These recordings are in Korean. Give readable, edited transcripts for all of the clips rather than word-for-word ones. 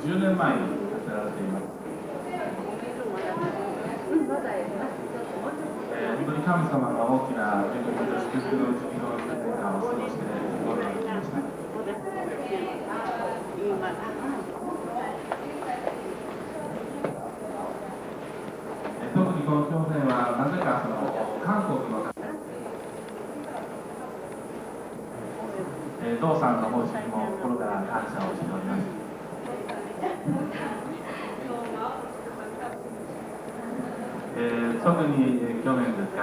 10年前に建てられています。本当に神様が大きな恵みと祝福の時期の1年間を過ごしていくことができました。特にこの教会はなぜか韓国の道さんの方針にも心から感謝をしております。特に去年ですが、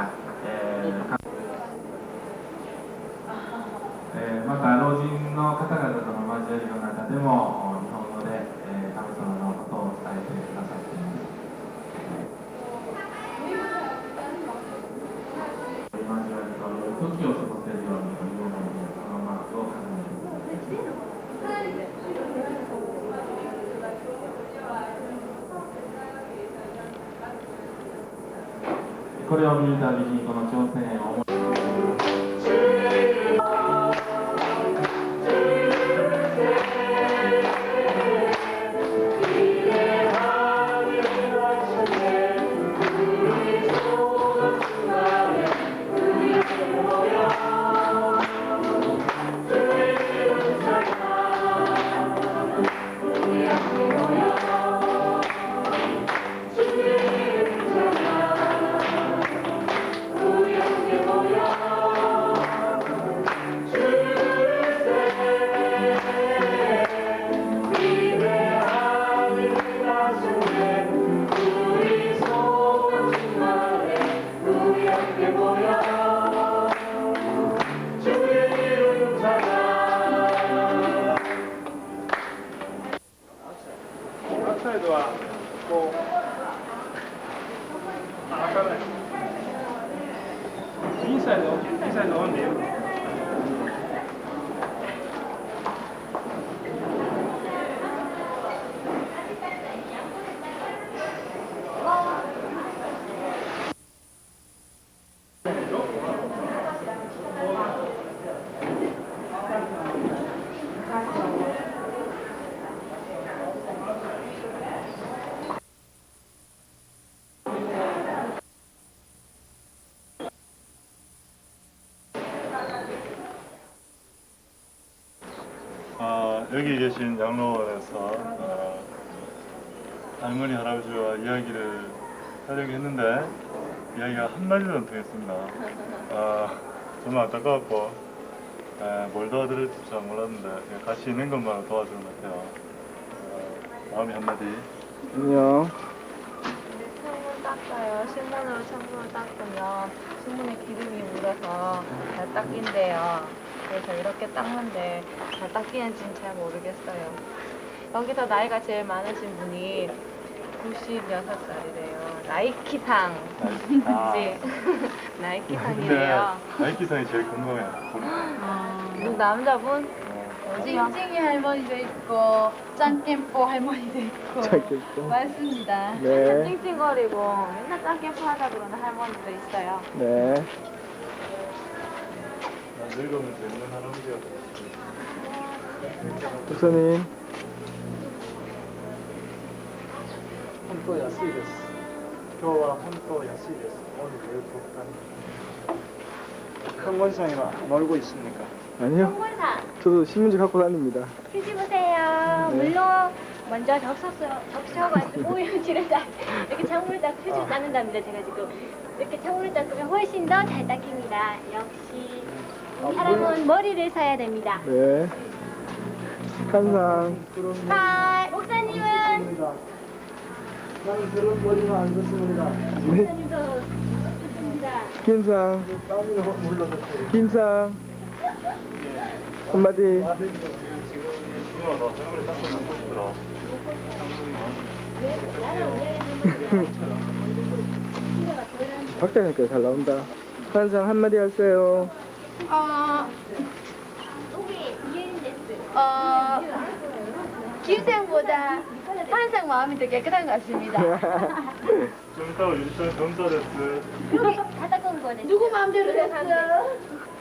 また老人の方々との交わりの中でも日本語で神様のことを伝えてくださっています。交わりと時を過ごせるようにという思いでこのマークを考えています。これを見るたびにこの朝鮮を思い여기 계신 양로원에서 할머니 할아버지와 이야기를 하려고 했는데 이야기가 한마디도 안 통했습니다. 정말 안타까웠고 뭘 도와드릴지 잘 몰랐는데 같이 있는 것만 도와주는 것 같아요. 마음이 한마디. 안녕. 창문 닦아요. 신문으로 창문을 닦으면 신문에 기름이 묻어서 잘 닦인대요. 그래서 이렇게 닦는데 잘 닦이는지는 잘 모르겠어요. 여기서 나이가 제일 많으신 분이 96살이래요. 나이키상. 네. 나이키상이래요. 나이키상이 제일 건강해요. 남자분? 찡찡이 할머니도 있고 짱깨뽀 할머니도 있고 짱깨뽀. 맞습니다. 네. 찡찡거리고 맨날 짱깨포 하자 그러는 할머니도 있어요. 네. 늙으면 재밌는 할아버지가 부처님. 本当安いです。今日は本当安いです。오늘 매우 좋다. 큰권상이나 놀고 있습니까? 아니요. 홍보사 저도 신문지 갖고 다닙니다. 펴주보세요. 네. 물론 먼저 적셔가지고 이렇게 창문을 딱 펴주고 닦는답니다. 제가 지금 이렇게 창문을 닦으면 훨씬 더 잘 닦입니다. 역시 이 사람은 머리를 써야 됩니다. 네. 항상. 하 목사님은 나는 그런 머리가 안 좋습니다. 네. 목사님도 좋습니다. 김상. 땀이 물러서 김상. 한마디. 누가 너 생각을 닦고 남고 싶더라. 박자니까 잘 나온다. 항상 한마디 하세요. 김생보다 환상 마음이 더 깨끗한 것 같습니다. 좀 이따가 윤천 검사됐어. 여기 다 닦은 거네. 누구 마음대로 됐어?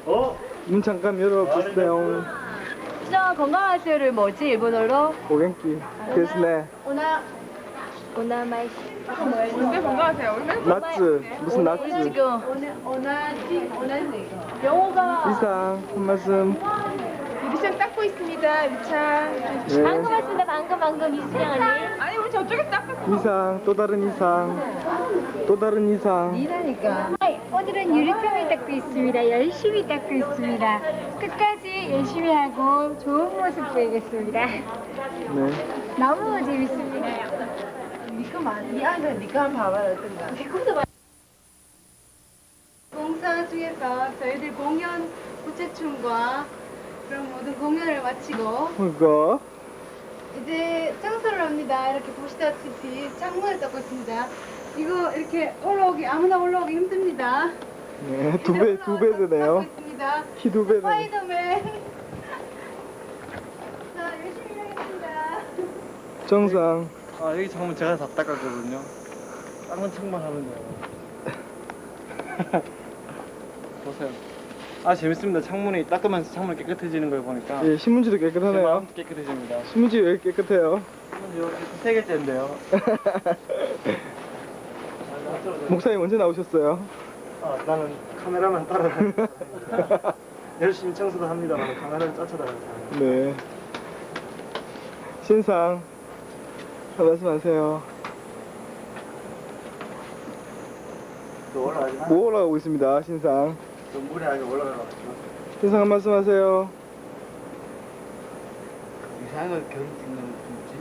어? 문 잠깐 열어보세요. 진짜 건강하세요를 뭐지 일본어로? 오겐키. 데스네. 오나마이시. 나츠. 무슨 나츠? 지금 영어가 이상 한 말씀. 유리창 닦고 있습니다. 유리창. 네. 방금 왔습니다. 방금 이수영 언니. 아니 우리 저쪽에 닦고. 이상 또 다른 이상. 또 다른 이상. 일하니까. 오늘은 유리병을 닦고 있습니다. 열심히 닦고 있습니다. 끝까지 열심히 하고 좋은 모습 보이겠습니다. 네. 너무 재밌습니다. 이 안에 니가 한번 봐봐요 어떤가. 공사 중에서 저희들 공연 부채춤과 그런 모든 공연을 마치고 이거. 이제 청소를 합니다. 이렇게 보시다시피 창문을 닦고 있습니다. 이거 이렇게 올라오기 아무나 올라오기 힘듭니다. 네. 두 배 되네요. 닦고 있습니다. 키 2배 되네. 스파이더맨. 자 열심히 하겠습니다. 정상. 아 여기 창문 제가 다 닦았거든요. 닦은 척만 하면 돼요. 보세요. 아 재밌습니다. 창문이 닦으면서 창문이 깨끗해지는 걸 보니까 예, 신문지도 제 깨끗하네요. 마음도 깨끗해집니다. 신문지 왜 이렇게 깨끗해요? 이렇게 3개째인데요. 목사님 언제 나오셨어요? 아 나는 카메라만 따라다니는 열심히 청소도 합니다만 카메라를 쫓아다니는 사람. 네. 신상. 말씀하세요. 또 올라가지 마. 뭐 올라가고 있습니다. 신상. 좀 무리하게 올라가가지고. 신상 한 말씀 하세요. 이상을 겨루 찍는 김치?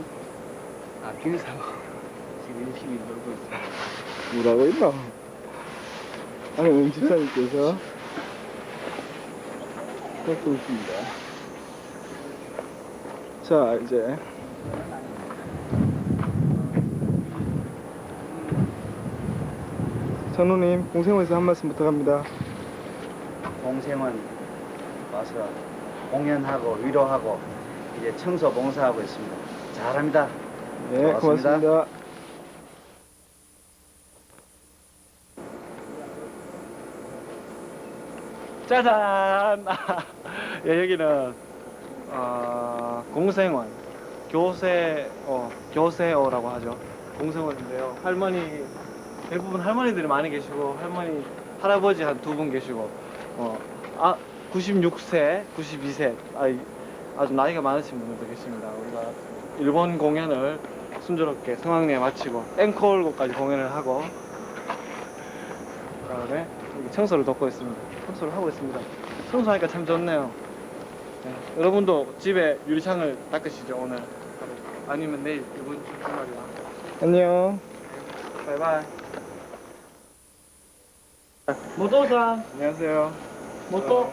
아, 김사고. 지금 열심히 놀고 있어요. 뭐라고 있나? 아니, 오늘 집사님께서 닦고 있습니다. 자, 이제. 전우님, 공생원에서 한 말씀 부탁합니다. 공생원 와서 공연하고 위로하고 이제 청소 봉사하고 있습니다. 잘합니다. 네, 고맙습니다. 짜잔! 예, 여기는 공생원, 교세어라고 하죠. 공생원인데요. 할머니, 대부분 할머니들이 많이 계시고 할머니, 할아버지 한 2분 계시고 96세, 92세 아주 나이가 많으신 분들도 계십니다. 우리가 일본 공연을 순조롭게 성황리에 마치고 앵콜곡까지 공연을 하고 그다음에 청소를 돕고 있습니다. 청소를 하고 있습니다. 청소하니까 참 좋네요. 네, 여러분도 집에 유리창을 닦으시죠 오늘 하루. 아니면 내일 이번 주 주말이나. 안녕. 바이바이. 모토상 안녕하세요. 모토.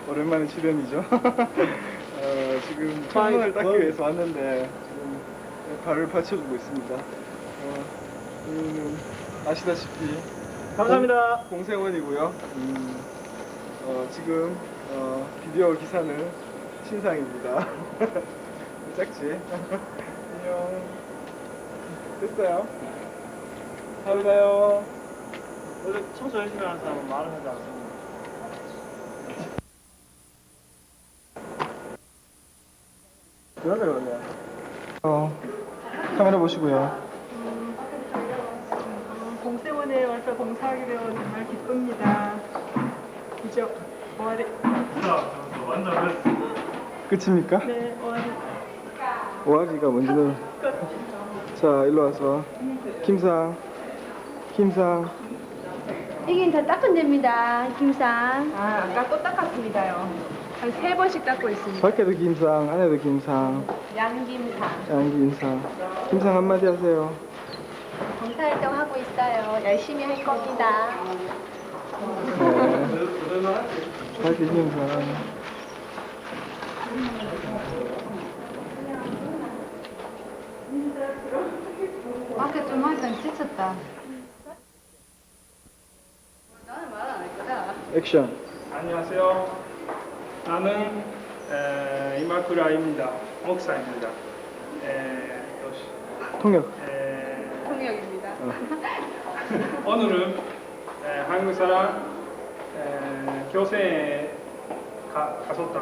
오랜만에 출연이죠. 지금 창문을 닦기 위해서 왔는데 지금 발을 받쳐주고 있습니다. 아시다시피 감사합니다. 공생원이고요. 지금 비디오 기사는 신상입니다. 짝지. 안녕. 됐어요. 다음에 봐요. 원래 청소 열심히 하는 사람은 말을 하지 않습니다. 그러네 그러네. 카메라 보시고요. 공생원에 와서 봉사하게 되어 정말 기쁩니다. 그죠? 오아리. 끝입니까? 네, 오아리. 오하기가 뭔지는. 자, 일로 와서. 김상. 이긴 다 닦은 됩니다. 김상. 아까 또 닦았습니다요. 한 3번씩 닦고 있습니다. 밖에도 김상, 안에도 김상, 양김상. 양김상. 김상 한마디 하세요. 봉사활동 하고 있어요. 열심히 할 겁니다. 네. 밖에 김상. 아까 좀 하니까 지쳤다. 액션. 안녕하세요. 나는 이마쿠라입니다. 목사입니다. 통역. 통역입니다. 오늘은 한국 사람 교세 갔었다.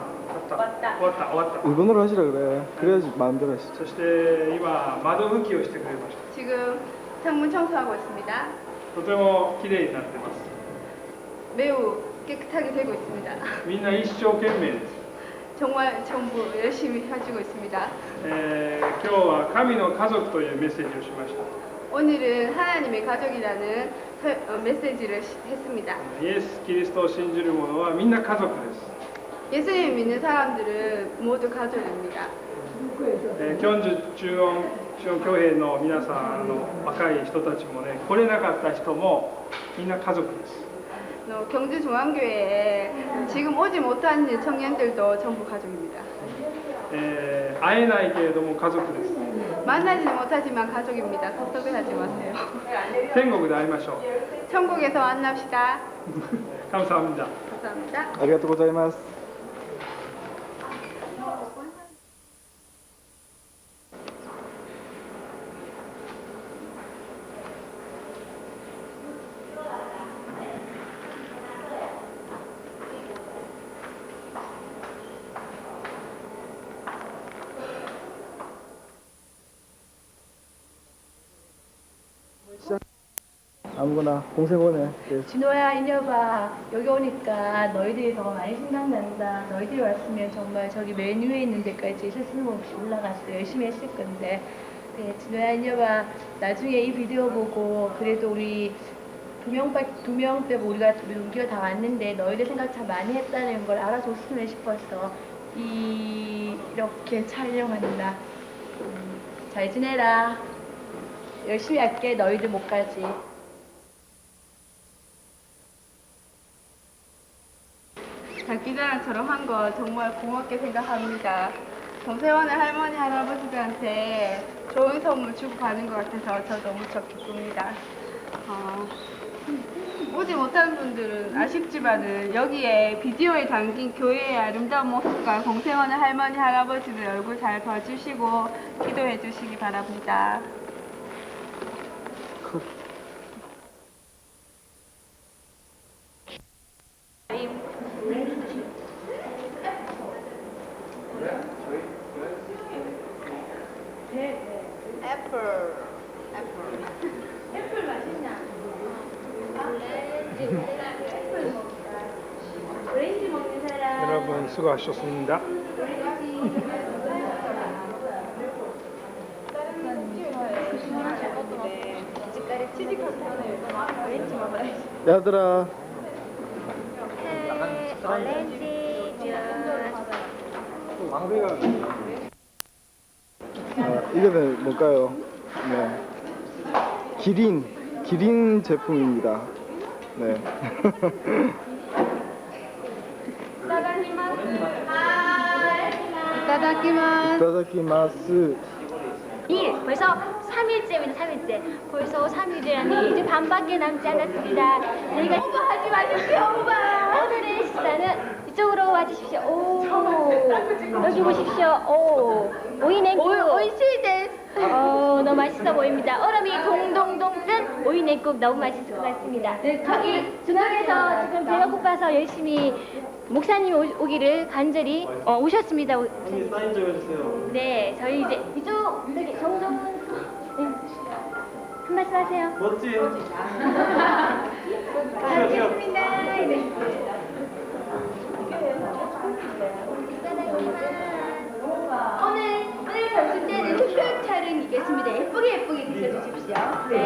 왔다. 왔다. 일본어로 하시라 그래. 그래야지 마음대로 하시죠. そして今窓拭きをしてくれまし 지금 창문 청소하고 있습니다. た。とても綺麗になってます。 매우 깨끗하게 되고 있습니다. みんな一生懸命です。 정말 전부 열심히 해주고 있습니다. 今日は神の家族というメッセージをしました。 오늘은 하나님의 가족이라는 메시지를 했습니다. イエス・キリストを信じる者はみんな家族です。 예수님 믿는 사람들은 모두 가족입니다. キョンジュ中央教会の皆さんの若い人たちもね、来れなかった人もみんな家族です。 경주 중앙교회에 지금 오지 못한 청년들도 전부 가족입니다. 会えないけれども家族です。 만나지는 못하지만 가족입니다. 섭섭해하지 마세요. 天国で会いましょう。 천국에서 만납시다. 감사합니다. 감사합니다. 아리가또 고자이마스. 아무거나 공생원에 진호야, 인여봐. 여기 오니까 너희들이 더 많이 생각난다. 너희들이 왔으면 정말 저기 맨 위에 있는 데까지 스스럼없이 올라가서 열심히 했을 건데. 그래, 진호야, 인여봐. 나중에 이 비디오 보고 그래도 우리 두 명 빼고 우리가 다 왔는데 너희들 생각 참 많이 했다는 걸 알아줬으면 싶어서 이렇게 촬영한다. 잘 지내라. 열심히 할게. 너희들 못가지. 장기자랑처럼 한 거 정말 고맙게 생각합니다. 동세원의 할머니, 할아버지들한테 좋은 선물 주고 가는 것 같아서 저도 무척 기쁩니다. 오지 못한 분들은 아쉽지만은 여기에 비디오에 담긴 교회의 아름다운 모습과 공생원의 할머니, 할아버지들 얼굴 잘 봐주시고 기도해 주시기 바랍니다. 애플 맛있냐? 오렌지 먹는 사람. 여러분 수고하셨습니다. 얘들아 오렌지 이거는 뭘까요? 네. 기린 제품입니다. 네. 이타다키마스. 벌써 3일째입니다. 3일째. 벌써 3일째라니 이제 반밖에 남지 않았습니다. 저희가 오버하지 마십시오. 오버. 오늘의 식사는 이쪽으로 와주십시오. 오, 여기 보십시오. 오, 오이냉국. 오이시데스. 너무 맛있어 보입니다. 얼음이 동동동 뜬 오이냉국 너무 맛있을 것 같습니다. 저기 중앙에서 지금 배가 고파서 열심히 목사님 오기를 간절히 오셨습니다. 사인 좀 해주세요. 네, 저희 이제 이쪽 저기 정정은 네. 한 말씀 하세요. 멋지. 알겠습니다. 네. 오늘 점심 때는 흡혈 촬영이겠습니다. 예쁘게 그려주십시오. 네.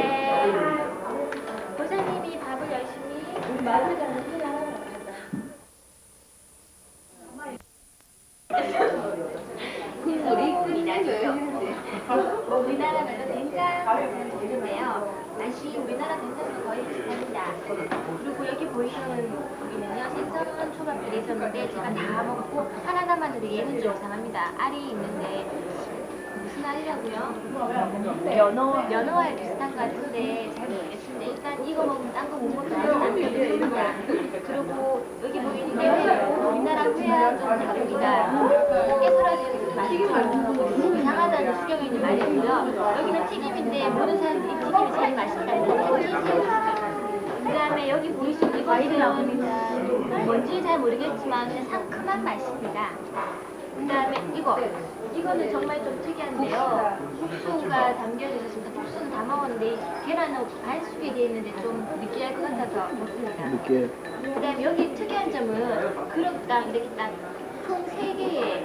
보사님이 밥을 열심히 마늘 가는 우리나라는 된장을 드는데요. 맛이 우리나라 된장과 거의 비슷합니다. 그리고 여기 보이시는 고기는요, 생선 초밥들이 있었는데 제가 다 먹고 하나만 드리기에는 좀 이상합니다. 알이 있는데 무슨 알이라고요? 연어와 비슷한 것 같은데 잘 모르겠습니다. 일단 이거 먹으면 딴 거 못 먹어요. 그렇습니다. 그리고 여기 보이는 게 회고 우리나라 회와 좀 다릅니다. 깨설어지는 맛있고 이상하다는 수경이는 말이고요. 여기는 튀김인데 모든 사람들이 튀김이 제일 맛있다는 튀김. 그다음에 여기 보이시는 이것은 뭔지 잘 모르겠지만 그냥 상큼한 맛입니다. 그다음에 이거는 정말 좀 특이한데요. 국수가 담겨져 있습니다. 국수는 다 먹었는데 계란은 반숙이 되어 있는데 좀 느끼할 것 같아서 먹습니다. 느끼해. 그다음에 여기 특이한 점은 그릇당 이렇게 딱 총 3개의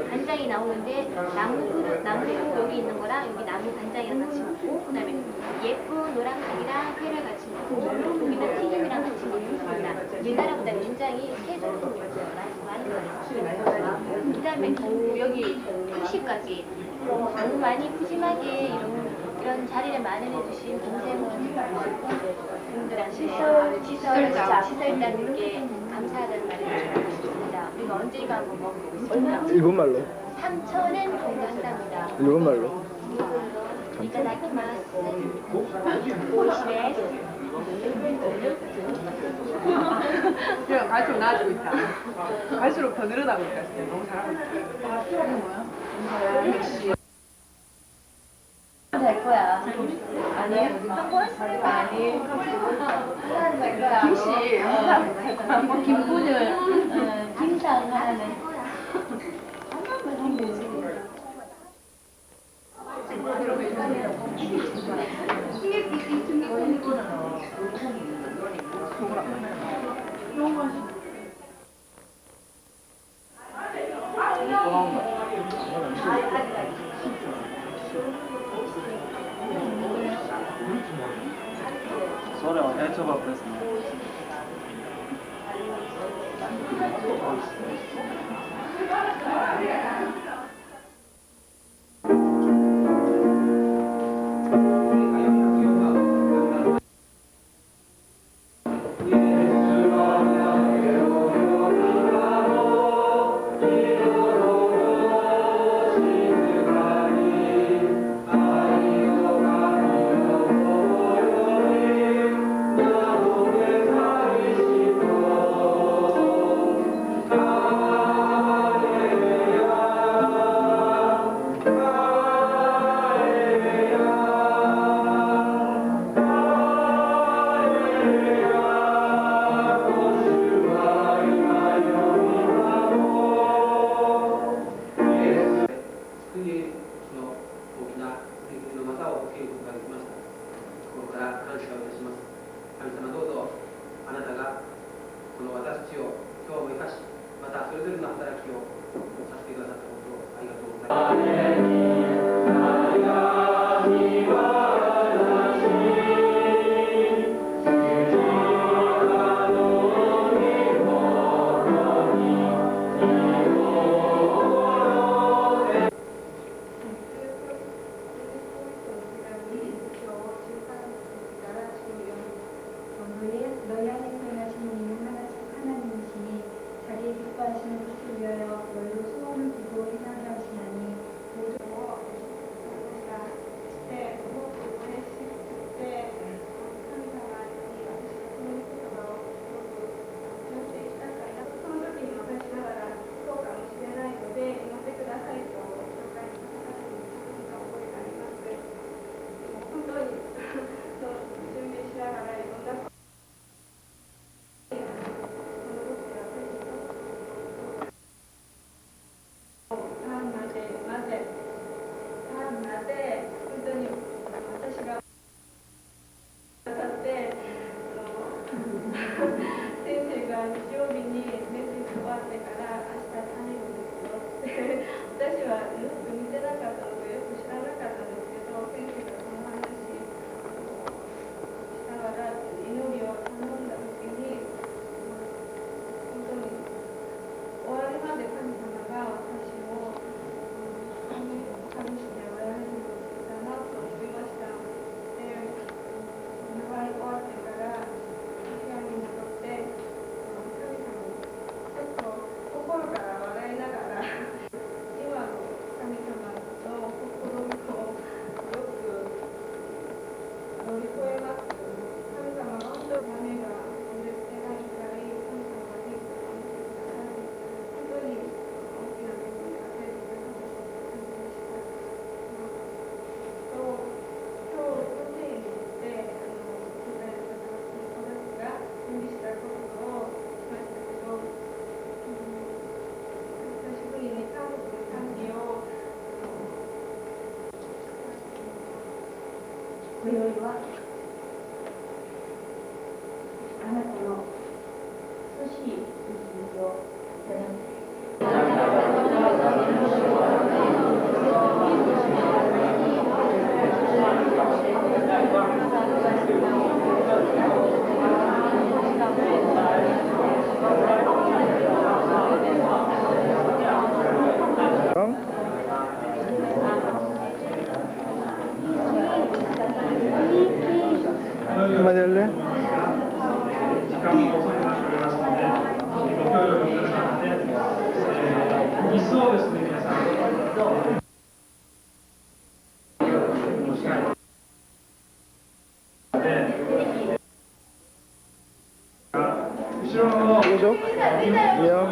간장이 나오는데 나무 그릇, 나무 여기 있는 거랑 여기 나무 간장이랑 같이 먹고 그다음에 예쁜 노란색이랑 회를 같이 먹고 여기는 튀김이랑 같이 먹습니다. 우리나라보다 굉장히 세종류 많은 거예요. 그다음에 여기 후식까지 너무 많이 푸짐하게 이런 자리를 마련해 주신 동생분 분들한테 시설단님께 감사하다는 말을 드리고 싶습니다. 우리가 언젠가 한번 먹어보고 있습니다. 일본말로. 삼천엔 종단답니다. 일본말로. 이따다키마스. 오이시데스. 그냥 갈수록 나아지고 있다. 갈수록 더 늘어나고 있다. 진짜 너무 잘하고 있다. 될 거야. 아니, 아니. 김씨, 김분을 김상 하나는. 소래 해초밥 됐습니다. 後ろの行きましょう。いいよ。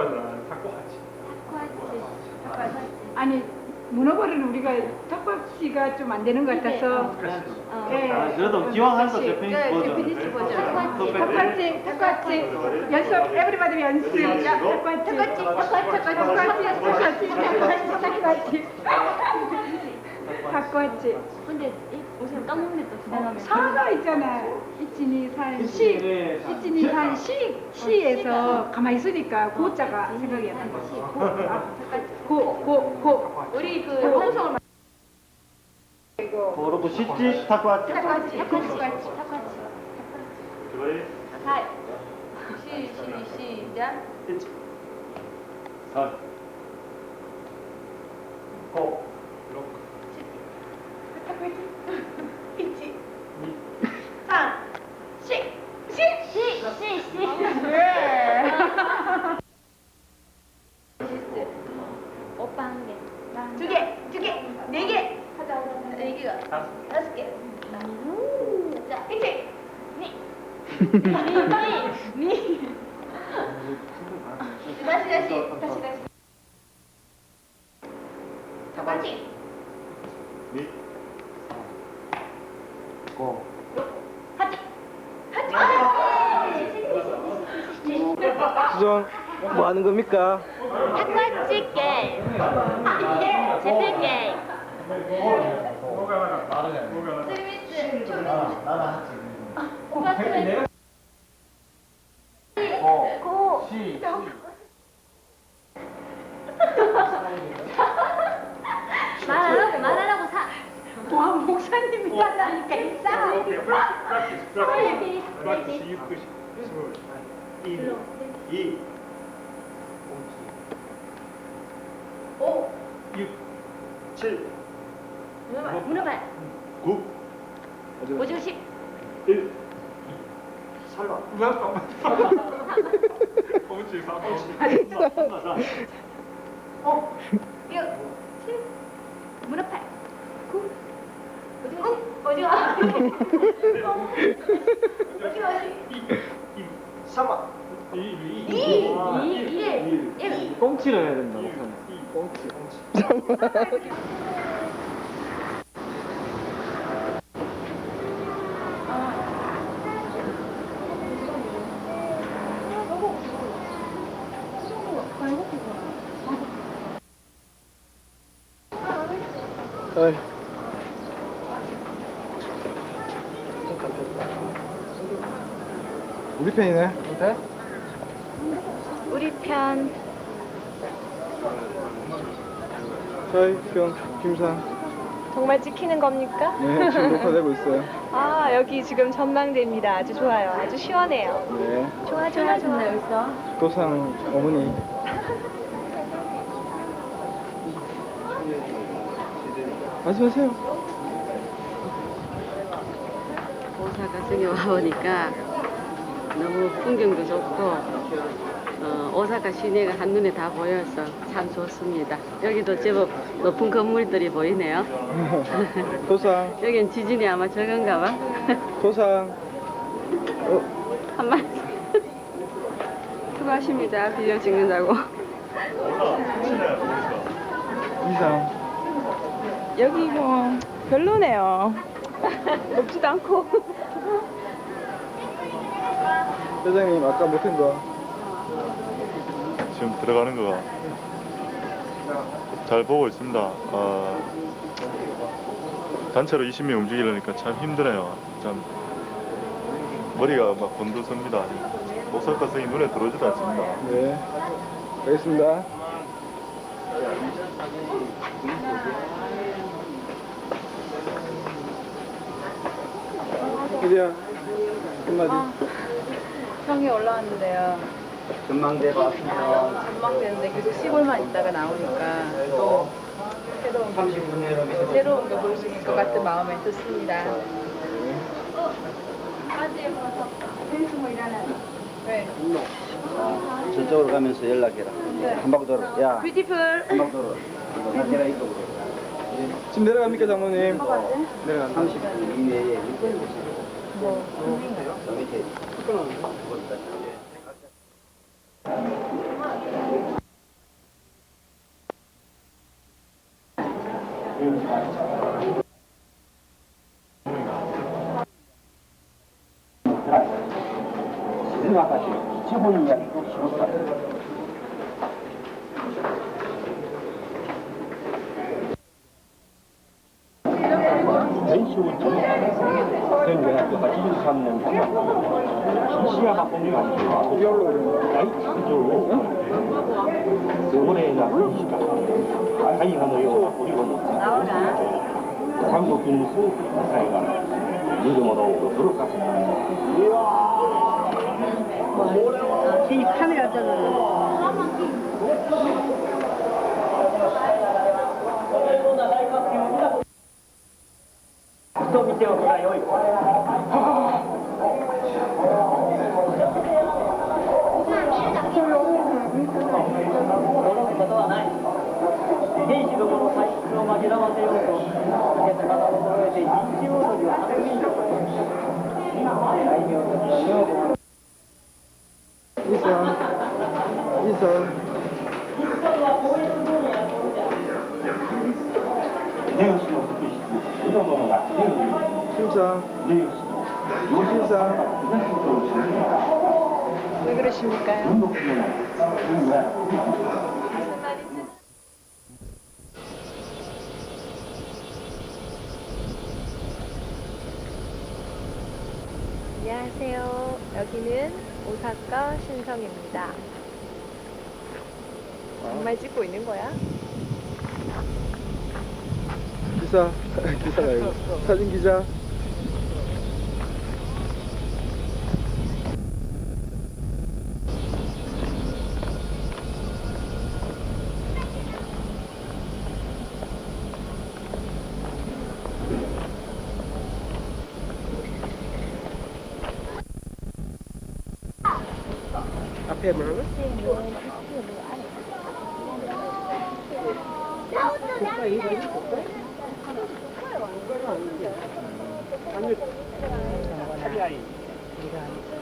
타코는 타코하치. 아니 문어버리는 우리가 턱받이가 좀 안 되는 것 같아서. 네. 그래도 기왕 하니까 그렇지. 재팬니스 네, 버전. 재팬니스 버전. 턱받이 연습. 에브리바디 연습. 턱받이. 턱받이. 근데 옷을 까먹네 또 지나가면. 사가 있잖아. 1, 2, 3, 시. 1, 2, 3, 시에서 가만히 있으니까 고자가 생각이 안 나. 고. 우리 그 홍성을 그리고 시지 타코하치. 타코하치. 그거에 하이. 시작. 3 5 1, 3, 시. 오빠 한 개. 두 개, 네 개. 네 개가 5개. 자, 이제 다시. 턱받이. 미 수정 뭐 하는 겁니까? 타코하치 게임. 제틀 게임. 뭐가 나나? 말하라고 사. 와, 목사님이 하다니까 인싸. 프락티스 6 2 오. 6 7 문어발. 9 오징어 10. 1 잠깐만. 멈치 4 오. 6, 7. 문어팔. 9. 오징어. 꽁치를 해야 된다. 꽁치. 어이. 우리 편이네. 어때? 우리 편. 저희 편 김상. 정말 찍히는 겁니까? 네, 지금 녹화되고 있어요. 아, 여기 지금 전망대입니다. 아주 좋아요. 아주 시원해요. 네. 좋아. 여기서. 도상 어머니. 말씀하세요. 오사카 성에 와보니까 너무 풍경도 좋고 오사카 시내가 한눈에 다 보여서 참 좋습니다. 여기도 제법 높은 건물들이 보이네요. 도상. 여긴 지진이 아마 적은가 봐. 도상. 한 말. 수고하십니다. 비디오 찍는다고. 이상. 여기 뭐 별로네요. 높지도 않고. 회장님 아까 못한 거. 지금 들어가는 거가 잘 보고 있습니다. 단체로 20명 움직이려니까 참 힘드네요. 참 머리가 막 곤두섭니다. 오사카성이 눈에 들어오지도 않습니다. 네. 알겠습니다. 이리야 한마디. 형이 올라왔는데요. 전망대 봤습니다. 전망되는데 계속 시골만 있다가 나오니까 또 새로운 30분 내로 새로운 거 볼 수 있을 것 같은 마음에 듭습니다. 네. 저쪽으로 가면서 연락해라. 한 바퀴 돌아. 야, 뷰티풀. 한 바퀴 돌아. 이거 사진이랑 이쪽으로. 지금 내려갑니까 장모님? 내려간다. 30분 이내에 뭐 저 밑에 전시ውን 전대학교 83년 시야가 공유가 아니고 라이트적으로 올해나 시가 사이가 놓여 우리고 한국 군수 사이가 이름으로 들어갔습니다. 이 카메라 저거 또 밑에 오니까 여기 왜 그러십니까요? 안녕하세요. 여기는 오사카 신성입니다. 정말 찍고 있는 거야? 기사가 아니고 사진 기자. 앞에 뭐라고?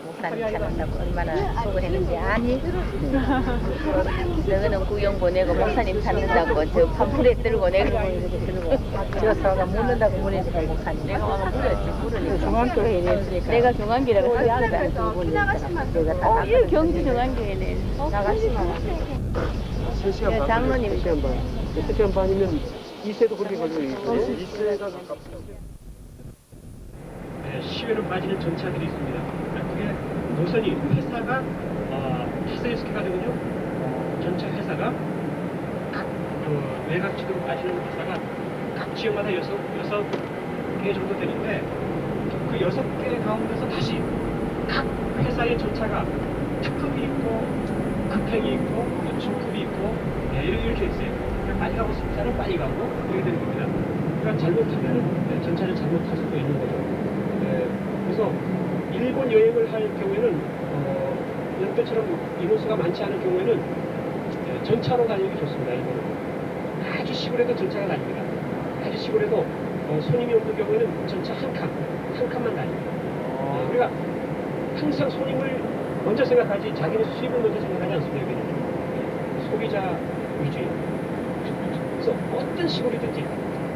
목사님 찾는다고 얼마나 수고했는지 아니? 너는 구경 보내고 목사님 찾는다고 저 판풀에 들고 내가 이렇게 들고 저 사람가 묻는다고 문에서 목사님 내가 와서 물었지 물으니까 중앙교회에 냈으니까 내가 중앙교회라고 소리 안 하는 두 분이 있잖아 내가 다 이 경주 중앙교회에 나가시면 3시간 반. 장로님 3시간 반. 3시간 반이면 2세도 그렇게 걸리고 있어요. 2세가 가깝습니다. 시외로 빠지는 전차들이 있습니다. 그게 노선이 회사가 히스테리스키 가지고요. 전차 회사가 각 외곽지대로 빠지는 회사가 각 지역마다 여섯 개 정도 되는데 그 6개 가운데서 다시 각 회사의 전차가 특급이 있고 급행이 있고 중급이 있고 이렇게 있어요. 빨리 가고 싶은 사람은 빨리 가고 이렇게 되는 겁니다. 그러니까 잘못하면 전차를 잘못할 수도 있는 거죠. 그래서 일본 여행을 할 경우에는 연대처럼 인원수가 많지 않은 경우에는 전차로 다니기 좋습니다. 일본은 아주 시골에도 전차가 다닙니다. 아주 시골에도 손님이 없는 경우에는 전차 한 칸만 다닙니다. 우리가 항상 손님을 먼저 생각하지 자기는 수입을 먼저 생각하지 않습니다. 여기는 소비자 위주의. 그래서 어떤 시골이든지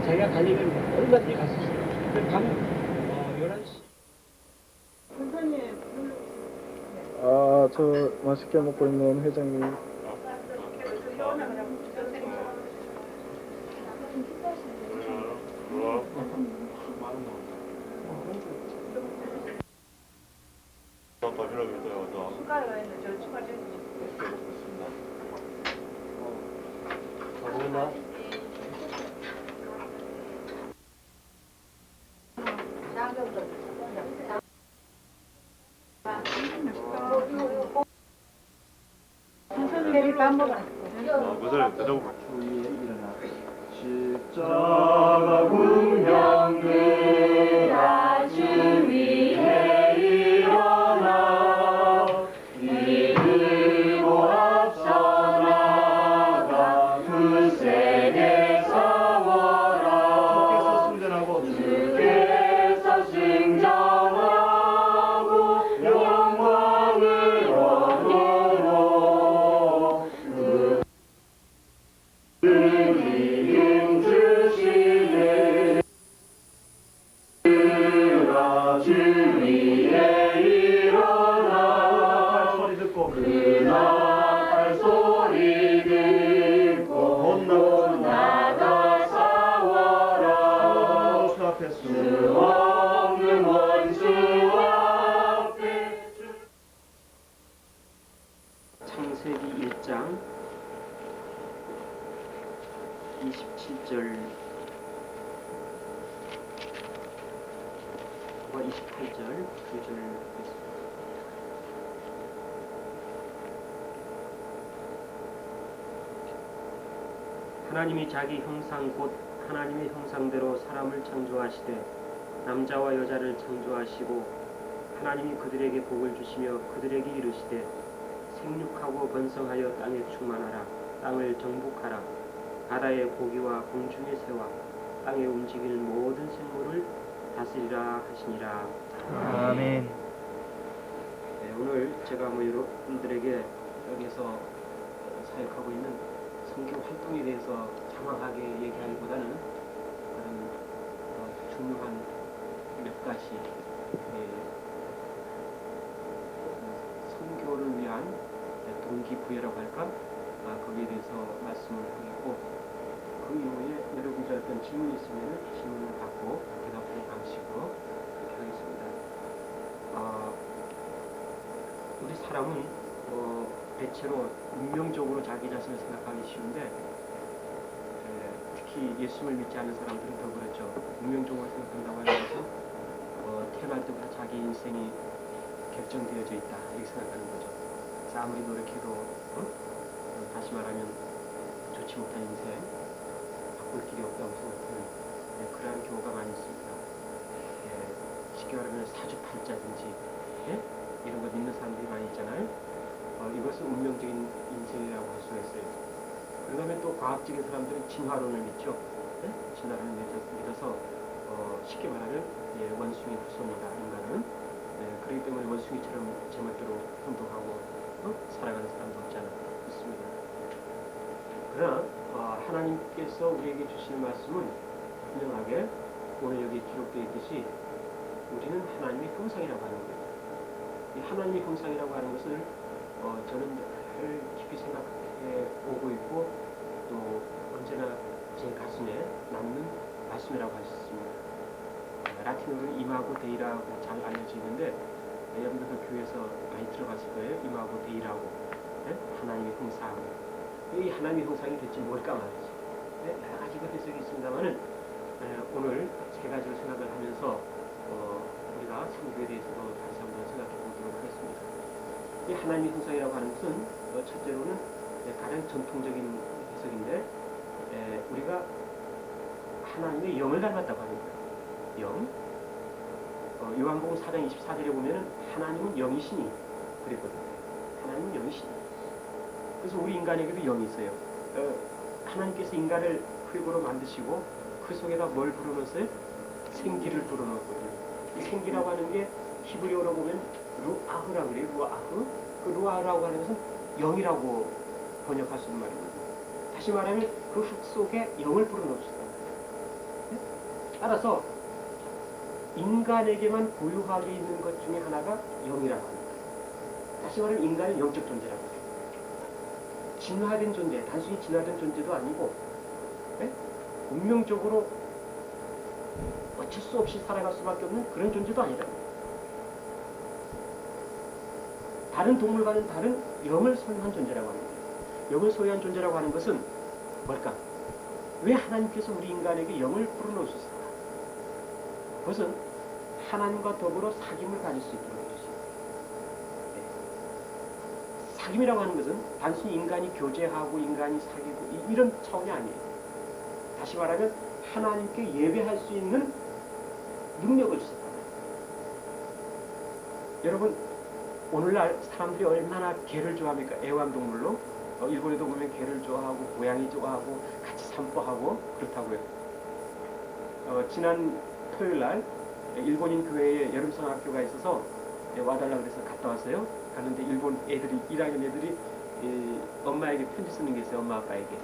자기가 달리면 얼마든지 갈 수 있어요. 밤 11시. 아, 저 맛있게 먹고 있는 회장님. 추가가 있는데 저 추가 좀 있습니다. 더구나 회를 밥 먹어라. 그들 대자고 십자가 군병들아 주 위에 일어나 이끌고 앞서 나가 그 세대 싸워라 주께서 승전하고 영광을 얻으러 그 이름 주시 27절과 28절 2절 있습니다. 하나님이 자기 형상 곧 하나님의 형상대로 사람을 창조하시되 남자와 여자를 창조하시고 하나님이 그들에게 복을 주시며 그들에게 이르시되 생육하고 번성하여 땅에 충만하라. 땅을 정복하라. 바다의 고기와 공중의 새와 땅에 움직이는 모든 생물을 다스리라 하시니라. 아멘. 네, 오늘 제가 여러분들에게 여기서 사역하고 있는 선교 활동에 대해서 장황하게 얘기하기보다는 그런 중요한 몇 가지 선교를 위한 동기부여라고 할까? 거기에 대해서 말씀을 하겠고 그 이후에 여러분들 어떤 질문이 있으면 질문을 받고 대답하는 방식으로 이렇게 하겠습니다. 우리 사람은 대체로 운명적으로 자기 자신을 생각하기 쉬운데 특히 예수님을 믿지 않는 사람들은 더 그렇죠. 운명적으로 생각한다고 하는 것은 태어날 때부터 자기 인생이 결정되어져 있다 이렇게 생각하는 거죠. 그래서 아무리 노력해도 다시 말하면 좋지 못한 인생 바꿀 길이 없다고 생각하는 그러한 경우가 많이 있습니다. 쉽게 말하면 사주팔자든지 이런 거 믿는 사람들이 많이 있잖아요. 이것은 운명적인 인생이라고 할 수가 있어요. 그 다음에 또 과학적인 사람들은 진화론을 믿죠. 진화론을 믿어서 쉽게 말하면 원숭이 후손이다 인간은. 그렇기 때문에 원숭이처럼 제멋대로 행동하고 살아가는 사람도 없지 않아 있습니다. 그러나 하나님께서 우리에게 주시는 말씀은 분명하게 오늘 여기 기록되어 있듯이 우리는 하나님의 형상이라고 하는 거예요. 이 하나님의 형상이라고 하는 것을 저는 늘 깊이 생각해 오고 있고 또 언제나 제 가슴에 남는 말씀이라고 할 수 있습니다. 라틴어로는 이마고 데이라고 잘 알려져 있는데 여러분들도 교회에서 많이 들어봤을 거예요. 이마고 데이라고 하나님의 형상. 이 하나님의 형상이 대체 뭘까 말이지. 여러 가지가 해석이 있습니다만은 오늘 세 가지를 생각을 하면서 우리가 성경에 대해서도 다시 한번 생각해 보도록 하겠습니다. 이 하나님의 형상이라고 하는 것은 첫째로는 가장 전통적인 해석인데 우리가 하나님의 영을 닮았다고 하는 거예요. 영. 요한복음 4장 24절에 보면은 하나님은 영이시니 그랬거든요. 하나님은 영이시니. 그래서 우리 인간에게도 영이 있어요. 하나님께서 인간을 흙으로 만드시고 그 속에다 뭘 불어넣었어요? 생기를 불어넣었거든요. 이 생기라고 하는 게 히브리어로 보면 루아흐라고 그래요. 루아흐. 그 루아흐라고 하는 것은 영이라고 번역할 수 있는 말입니다. 다시 말하면 그 흙 속에 영을 불어넣었습니다. 따라서 인간에게만 고유하게 있는 것 중에 하나가 영이라고 합니다. 다시 말하면 인간은 영적 존재라고 해요. 진화된 존재, 단순히 진화된 존재도 아니고 운명적으로 어쩔 수 없이 살아갈 수밖에 없는 그런 존재도 아니다. 다른 동물과는 다른 영을 소유한 존재라고 합니다. 영을 소유한 존재라고 하는 것은 뭘까? 왜 하나님께서 우리 인간에게 영을 불어넣으셨을까? 그것은 하나님과 더불어 사귐을 가질 수 있도록 해주십니다. 사귐이라고 하는 것은 단순히 인간이 교제하고 인간이 사귀고 이런 차원이 아니에요. 다시 말하면 하나님께 예배할 수 있는 능력을 주셨다. 여러분 오늘날 사람들이 얼마나 개를 좋아합니까? 애완동물로 일본에도 보면 개를 좋아하고 고양이 좋아하고 같이 산보하고 그렇다고요. 지난 토요일날 일본인 교회에 여름성학교가 있어서 와달라고 해서 갔다 왔어요. 갔는데 일본 애들이 1학년 애들이 엄마에게 편지 쓰는 게 있어요. 엄마 아빠에게.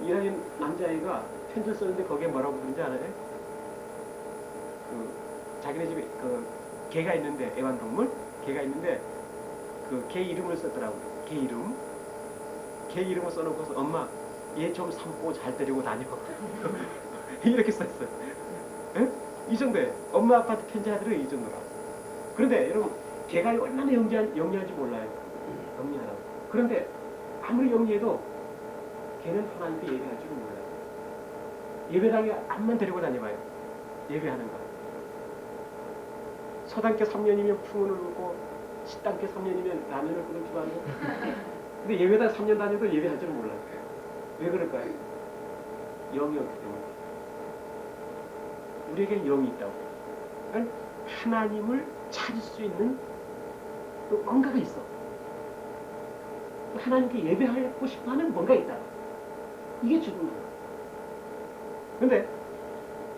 1학년 남자애가 편지를 썼는데 거기에 뭐라고 그러는지 알아요? 자기네 집에 개가 있는데 애완동물 개가 있는데 그 개 이름을 썼더라고요. 개 이름. 개 이름을 써놓고서 엄마 얘 좀 산보 잘 데리고 다녀. 이렇게 썼어요. 에? 이 정도예요. 엄마 아빠한테 편지하더라도 이 정도라. 그런데 여러분 개가 얼마나 영리한지 몰라요. 영리하다고. 그런데 아무리 영리해도 걔는 하나님께 예배할 줄은 몰라요. 예배당에 암만 데리고 다녀봐요. 예배하는 거. 서당계 3년이면 풍운을 울고 식당계 3년이면 라면을 끓을 줄 알고 근데 예배당 3년 다녀도 예배할 줄은 몰라요. 왜 그럴까요? 영이 없기 때문에. 우리에게는 영이 있다고. 그러니까 하나님을 찾을 수 있는 또 뭔가가 있어. 하나님께 예배하고 싶어하는 뭔가 있다. 이게 중요한 거야. 근데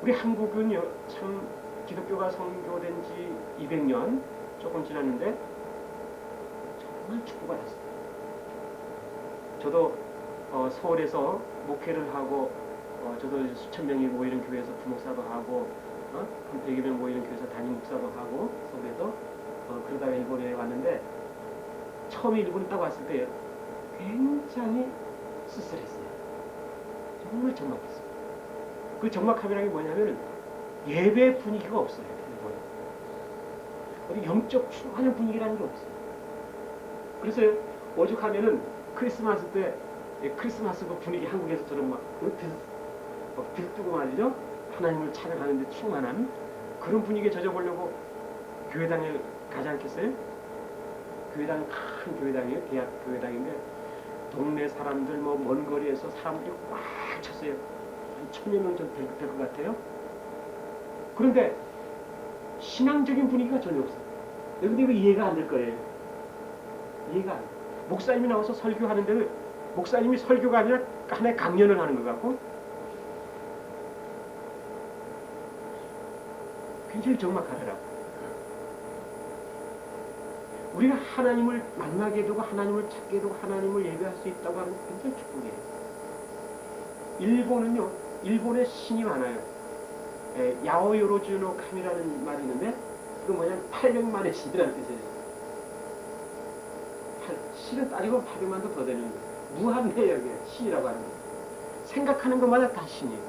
우리 한국은요, 참 기독교가 선교된 지 200년 조금 지났는데 정말 축복을 했어요. 저도 서울에서 목회를 하고 저도 수천 명이 모이는 교회에서 부목사도 하고 한 100여 명 모이는 교회에서 담임 목사도 하고 서울에서 그러다가 일본에 왔는데 처음에 일본에 딱 왔을 때 굉장히 쓸쓸했어요. 정말 적막했어요. 그 적막함이라는 게 뭐냐면 예배 분위기가 없어요. 일본에. 어디 영적 충만한 분위기라는 게 없어요. 그래서 오죽하면은 크리스마스 때 크리스마스 그 분위기 한국에서처럼 막 들뜨고 말이죠. 하나님을 찬양하는데 충만한 그런 분위기에 젖어보려고 교회당에 가지 않겠어요? 교회당 큰 교회당이에요. 대학 교회당인데 동네 사람들 뭐 먼 거리에서 사람들이 꽉 찼어요. 한 1000여 명 정도 될 것 같아요. 그런데 신앙적인 분위기가 전혀 없어요. 근데 이거 이해가 안 될 거예요. 이해가 안 돼요. 목사님이 나와서 설교하는데는 목사님이 설교가 아니라 하나의 강연을 하는 것 같고 굉장히 적막하더라고요. 우리가 하나님을 만나게 되고 하나님을 찾게 되고 하나님을 예배할 수 있다고 하는 게 굉장히 축복이에요. 일본은요, 일본에 신이 많아요. 야오요로즈노 카미라는 말이 있는데 그건 뭐냐면 800만의 신이라는 뜻이에요. 실은 따지고 800만도 더 되는 거예요. 무한대역의 신이라고 하는 거예요. 생각하는 것마다 다 신이에요.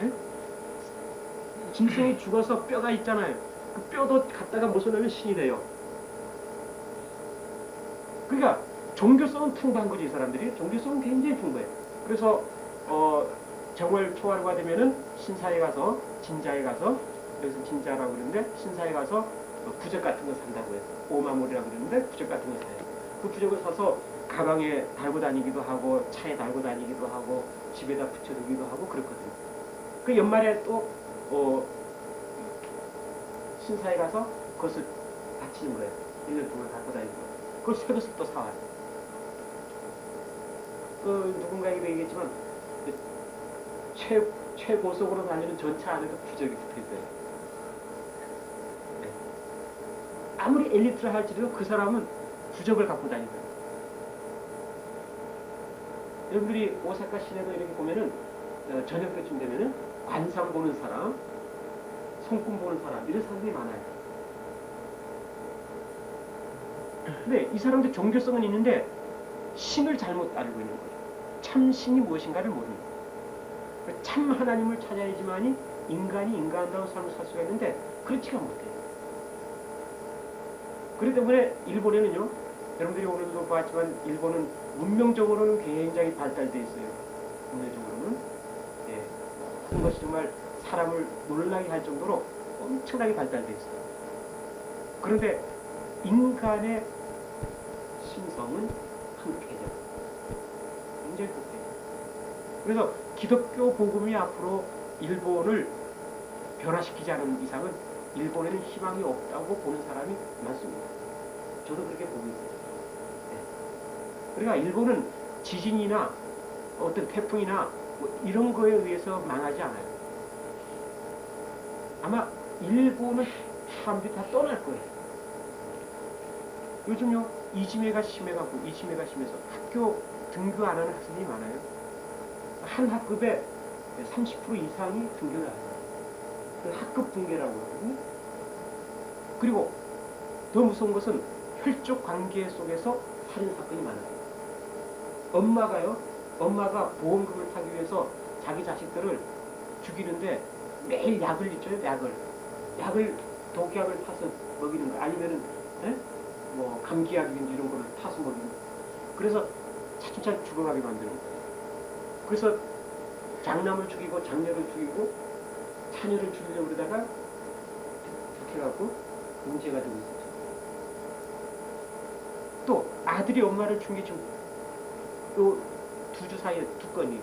에? 짐승이 죽어서 뼈가 있잖아요. 그 뼈도 갖다가 모셔놓으면 신이 돼요. 그러니까 종교성은 풍부한 거지. 이 사람들이 종교성은 굉장히 풍부해요. 그래서 정월 초하루가 되면은 신사에 가서 진자에 가서 여기서 진자라고 그러는데 신사에 가서 부적 같은 거 산다고 해요. 오마물이라고 그러는데 부적 같은 거 사요. 그 부적을 사서 가방에 달고 다니기도 하고 차에 달고 다니기도 하고 집에다 붙여두기도 하고 그렇거든요. 그 연말에 또 신사에 가서 그것을 바치는 거예요. 1년 동안 갖고 다니고 그걸 새 것을 또 사와요. 누군가에게 얘기했지만 최고속으로 달리는 전차 안에도 부적이 붙어있어요. 네. 아무리 엘리트를 할지라도 그 사람은 부적을 갖고 다니거든요. 여러분들이 오사카 시내도 이렇게 보면은 저녁 때쯤 되면은 관상 보는 사람, 손금 보는 사람 이런 사람들이 많아요. 근데 이 사람들 종교성은 있는데 신을 잘못 알고 있는 거예요. 참 신이 무엇인가를 모르는 거예요. 참 하나님을 찾아야지만이 인간이 인간다운 삶을 살 수가 있는데 그렇지가 못해요. 그렇기 때문에 일본에는요, 여러분들이 오늘도 봤지만 일본은 문명적으로는 굉장히 발달되어 있어요. 문명적으로는. 예. 그것이 정말 사람을 놀라게 할 정도로 엄청나게 발달되어 있어요. 그런데 인간의 심성은 한국해져. 굉장히 복해요. 그래서 기독교 복음이 앞으로 일본을 변화시키지 않은 이상은 일본에는 희망이 없다고 보는 사람이 많습니다. 저도 그렇게 보고 있어요. 네. 그러니까 일본은 지진이나 어떤 태풍이나 뭐 이런 거에 의해서 망하지 않아요. 아마 일본은 사람들이 다 떠날 거예요. 요즘요 이지매가 심해가고 이지매가 심해서 학교 등교 안 하는 학생들이 많아요. 한 학급에 30% 이상이 등교를 안 해요. 그 학급 붕괴라고 하거든요. 그리고 더 무서운 것은 혈족 관계 속에서 살인 사건이 많아요. 엄마가 보험금을 타기 위해서 자기 자식들을 죽이는데 매일 약을 잊어요. 약을 독약을 타서 먹이는 거 아니면은 뭐 감기약인지 이런 거를 타서 먹이는 거. 그래서 차츰 죽어가게 만드는 거예요. 그래서 장남을 죽이고 장녀를 죽이고 자녀를 죽이려고 그러다가 해갖고 문제가 되고 있었죠. 또 아들이 엄마를 죽인 게 지금 요 2주 사이에 2건이,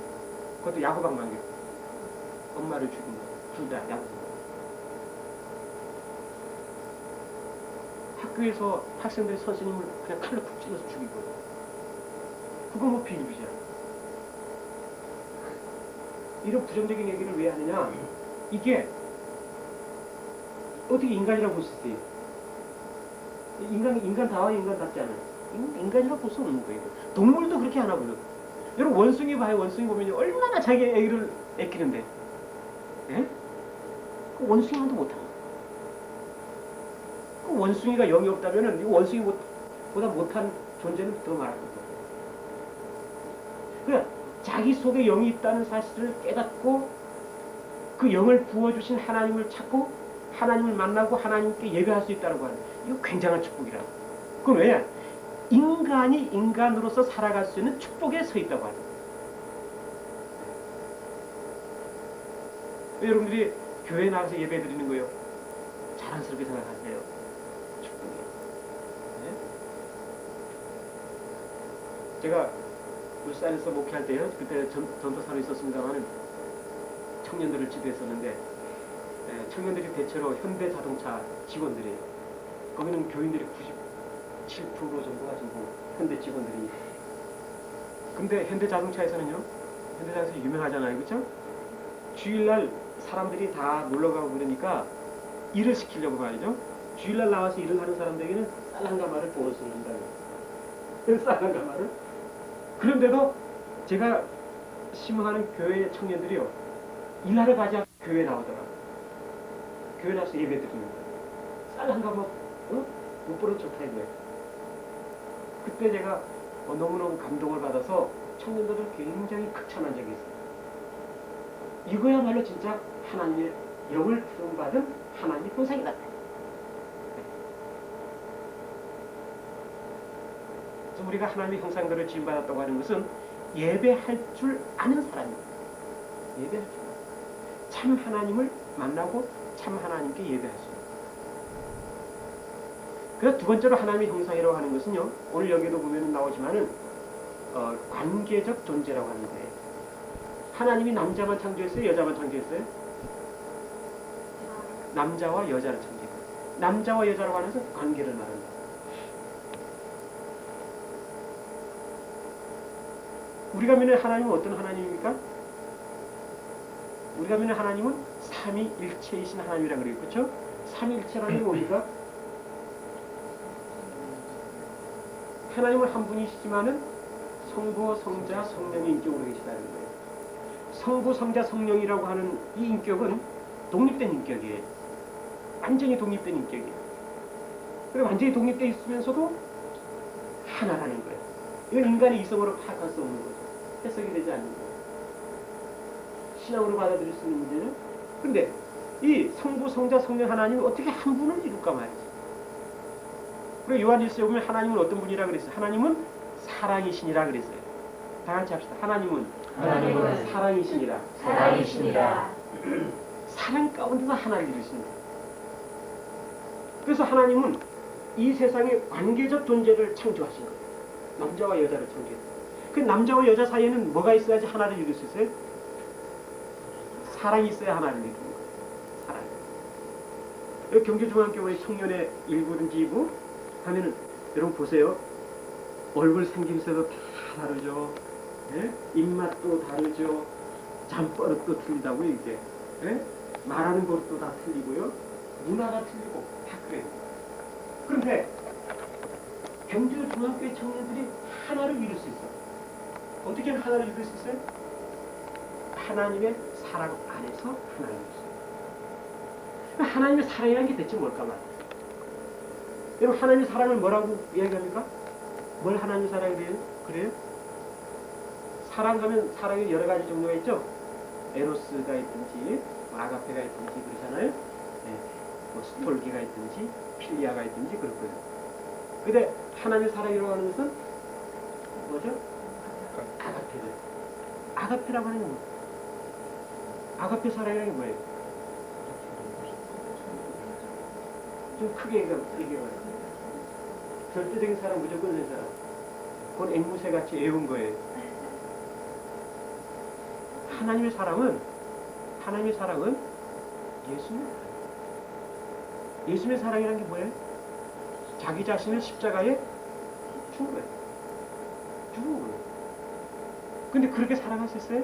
그것도 야구방 관계. 엄마를 죽인 거, 둘 다 야구방. 학교에서 학생들이 선생님을 그냥 칼로 푹 찔러서 죽이고, 그거 뭐 비일비재야. 이런 부정적인 얘기를 왜 하느냐? 이게 어떻게 인간이라고 볼 수 있어요? 인간다워 인간답지 않아요. 인간이라고 볼 수 없는 거예요. 동물도 그렇게 안 하고요. 여러분 원숭이 봐요. 원숭이 보면 얼마나 자기 애를 애끼는데, 예? 그 원숭이만도 못하고. 그 원숭이가 영이 없다면은 이 원숭이보다 못한 존재는 더 말할 거예요. 그러니까 자기 속에 영이 있다는 사실을 깨닫고 그 영을 부어주신 하나님을 찾고 하나님을 만나고 하나님께 예배할 수 있다는 거 아니에요. 이거 굉장한 축복이라고. 그건 왜냐? 인간이 인간으로서 살아갈 수 있는 축복에 서 있다고 하는 거예요. 여러분들이 교회에 나가서 예배 드리는 거예요. 자랑스럽게 생각하세요. 축복이에요. 네? 제가 울산에서 목회할 때요. 그때 전도사로 있었습니다만 청년들을 지도했었는데, 청년들이 대체로 현대자동차 직원들이에요. 거기는 교인들이 97% 정도가 전부 현대 직원들이. 근데 현대자동차에서는요, 현대자동차 유명하잖아요, 그렇죠? 주일날 사람들이 다 놀러가고 그러니까 일을 시키려고 말이죠. 주일날 나와서 일을 하는 사람들에게는 쌀 한 가마를 보너스를 준다고요. 쌀 한 가마를. 그런데도 제가 심호하는 교회 청년들이요, 일하러 가지 않고 교회에 나오더라고요. 교회 나와서 예배 드리는 거예요. 쌀 한 가마 못 보는 좋다 이거예요. 그때 제가 너무너무 감동을 받아서 청년들을 굉장히 극찬한 적이 있어요. 이거야말로 진짜 하나님의 영을 부름받은 하나님의 형상이다. 그래서 우리가 하나님의 형상대로 지음받았다고 하는 것은 예배할 줄 아는 사람입니다. 예배할 줄 아는. 참 하나님을 만나고 참 하나님께 예배할 수 있는. 그래서 두 번째로 하나님의 형상이라고 하는 것은요, 오늘 여기도 보면 나오지만은 관계적 존재라고 하는 거예요. 하나님이 남자만 창조했어요? 여자만 창조했어요? 남자와 여자를 창조했어요. 남자와 여자라고 하는 것은 관계를 말합니다. 우리가 믿는 하나님은 어떤 하나님입니까? 우리가 믿는 하나님은 삼위일체이신 하나님이라고 그래요. 그렇죠? 삼위일체라는 게 뭡니까? 하나님은 한 분이시지만은 성부, 성자, 성령의 인격으로 계시다는 거예요. 성부, 성자, 성령이라고 하는 이 인격은 독립된 인격이에요. 완전히 독립된 인격이에요. 그리고 완전히 독립되어 있으면서도 하나라는 거예요. 이건 인간의 이성으로 파악할 수 없는 거죠. 해석이 되지 않는 거예요. 신앙으로 받아들일 수 있는 문제죠. 그런데 이 성부, 성자, 성령 하나님은 어떻게 한 분을 이룰까 말이죠. 그리고 요한일서에 보면 하나님은 어떤 분이라 그랬어요? 하나님은 사랑이시니라 그랬어요. 다 같이 합시다. 하나님은 사랑이시니라. 사랑 가운데서 하나를 이루십니다. 그래서 하나님은 이 세상에 관계적 존재를 창조하신 거예요. 남자와 여자를 창조했어요. 그 남자와 여자 사이에는 뭐가 있어야지 하나를 이룰 수 있어요? 사랑이 있어야 하나를 이루는 거예요. 사랑. 여기 경주중앙교회 청년의 1부든지 2부 하면은 여러분 보세요. 얼굴 생김새도 다 다르죠. 예? 입맛도 다르죠. 잠버릇도 틀리다고요, 이게. 예? 말하는 것도 다 틀리고요. 문화가 틀리고 다 그래요. 그런데 경주중앙교회 청년들이 하나를 이룰 수 있어요. 어떻게 하면 하나를 이룰 수 있어요? 하나님의 사랑 안에서 하나를 이룰 수 있어요. 하나님의 사랑이라는 게 대체 뭘까 말이에요. 여러분 하나님의 사랑을 뭐라고 이야기합니까? 뭘 하나님의 사랑이래요? 그래요? 사랑하면 사랑이 여러 가지 종류가 있죠? 에로스가 있든지 아가페가 있든지 그러잖아요. 네. 뭐 스톨기가 있든지 필리아가 있든지 그럴 거예요. 근데 하나님의 사랑이라고 하는 것은 뭐죠? 아가페라고 하는 게 뭐예요? 아가페 사랑이라는 게 뭐예요? 좀 크게 얘기해봐요. 절대적인 사랑, 무조건적인 사랑. 그건 앵무새같이 애운 거예요. 하나님의 사랑은 예수님의 사랑이라는 게 뭐예요? 자기 자신을 십자가에 죽은 거예요. 죽은 거예요. 근데 그렇게 사랑할 수 있어요?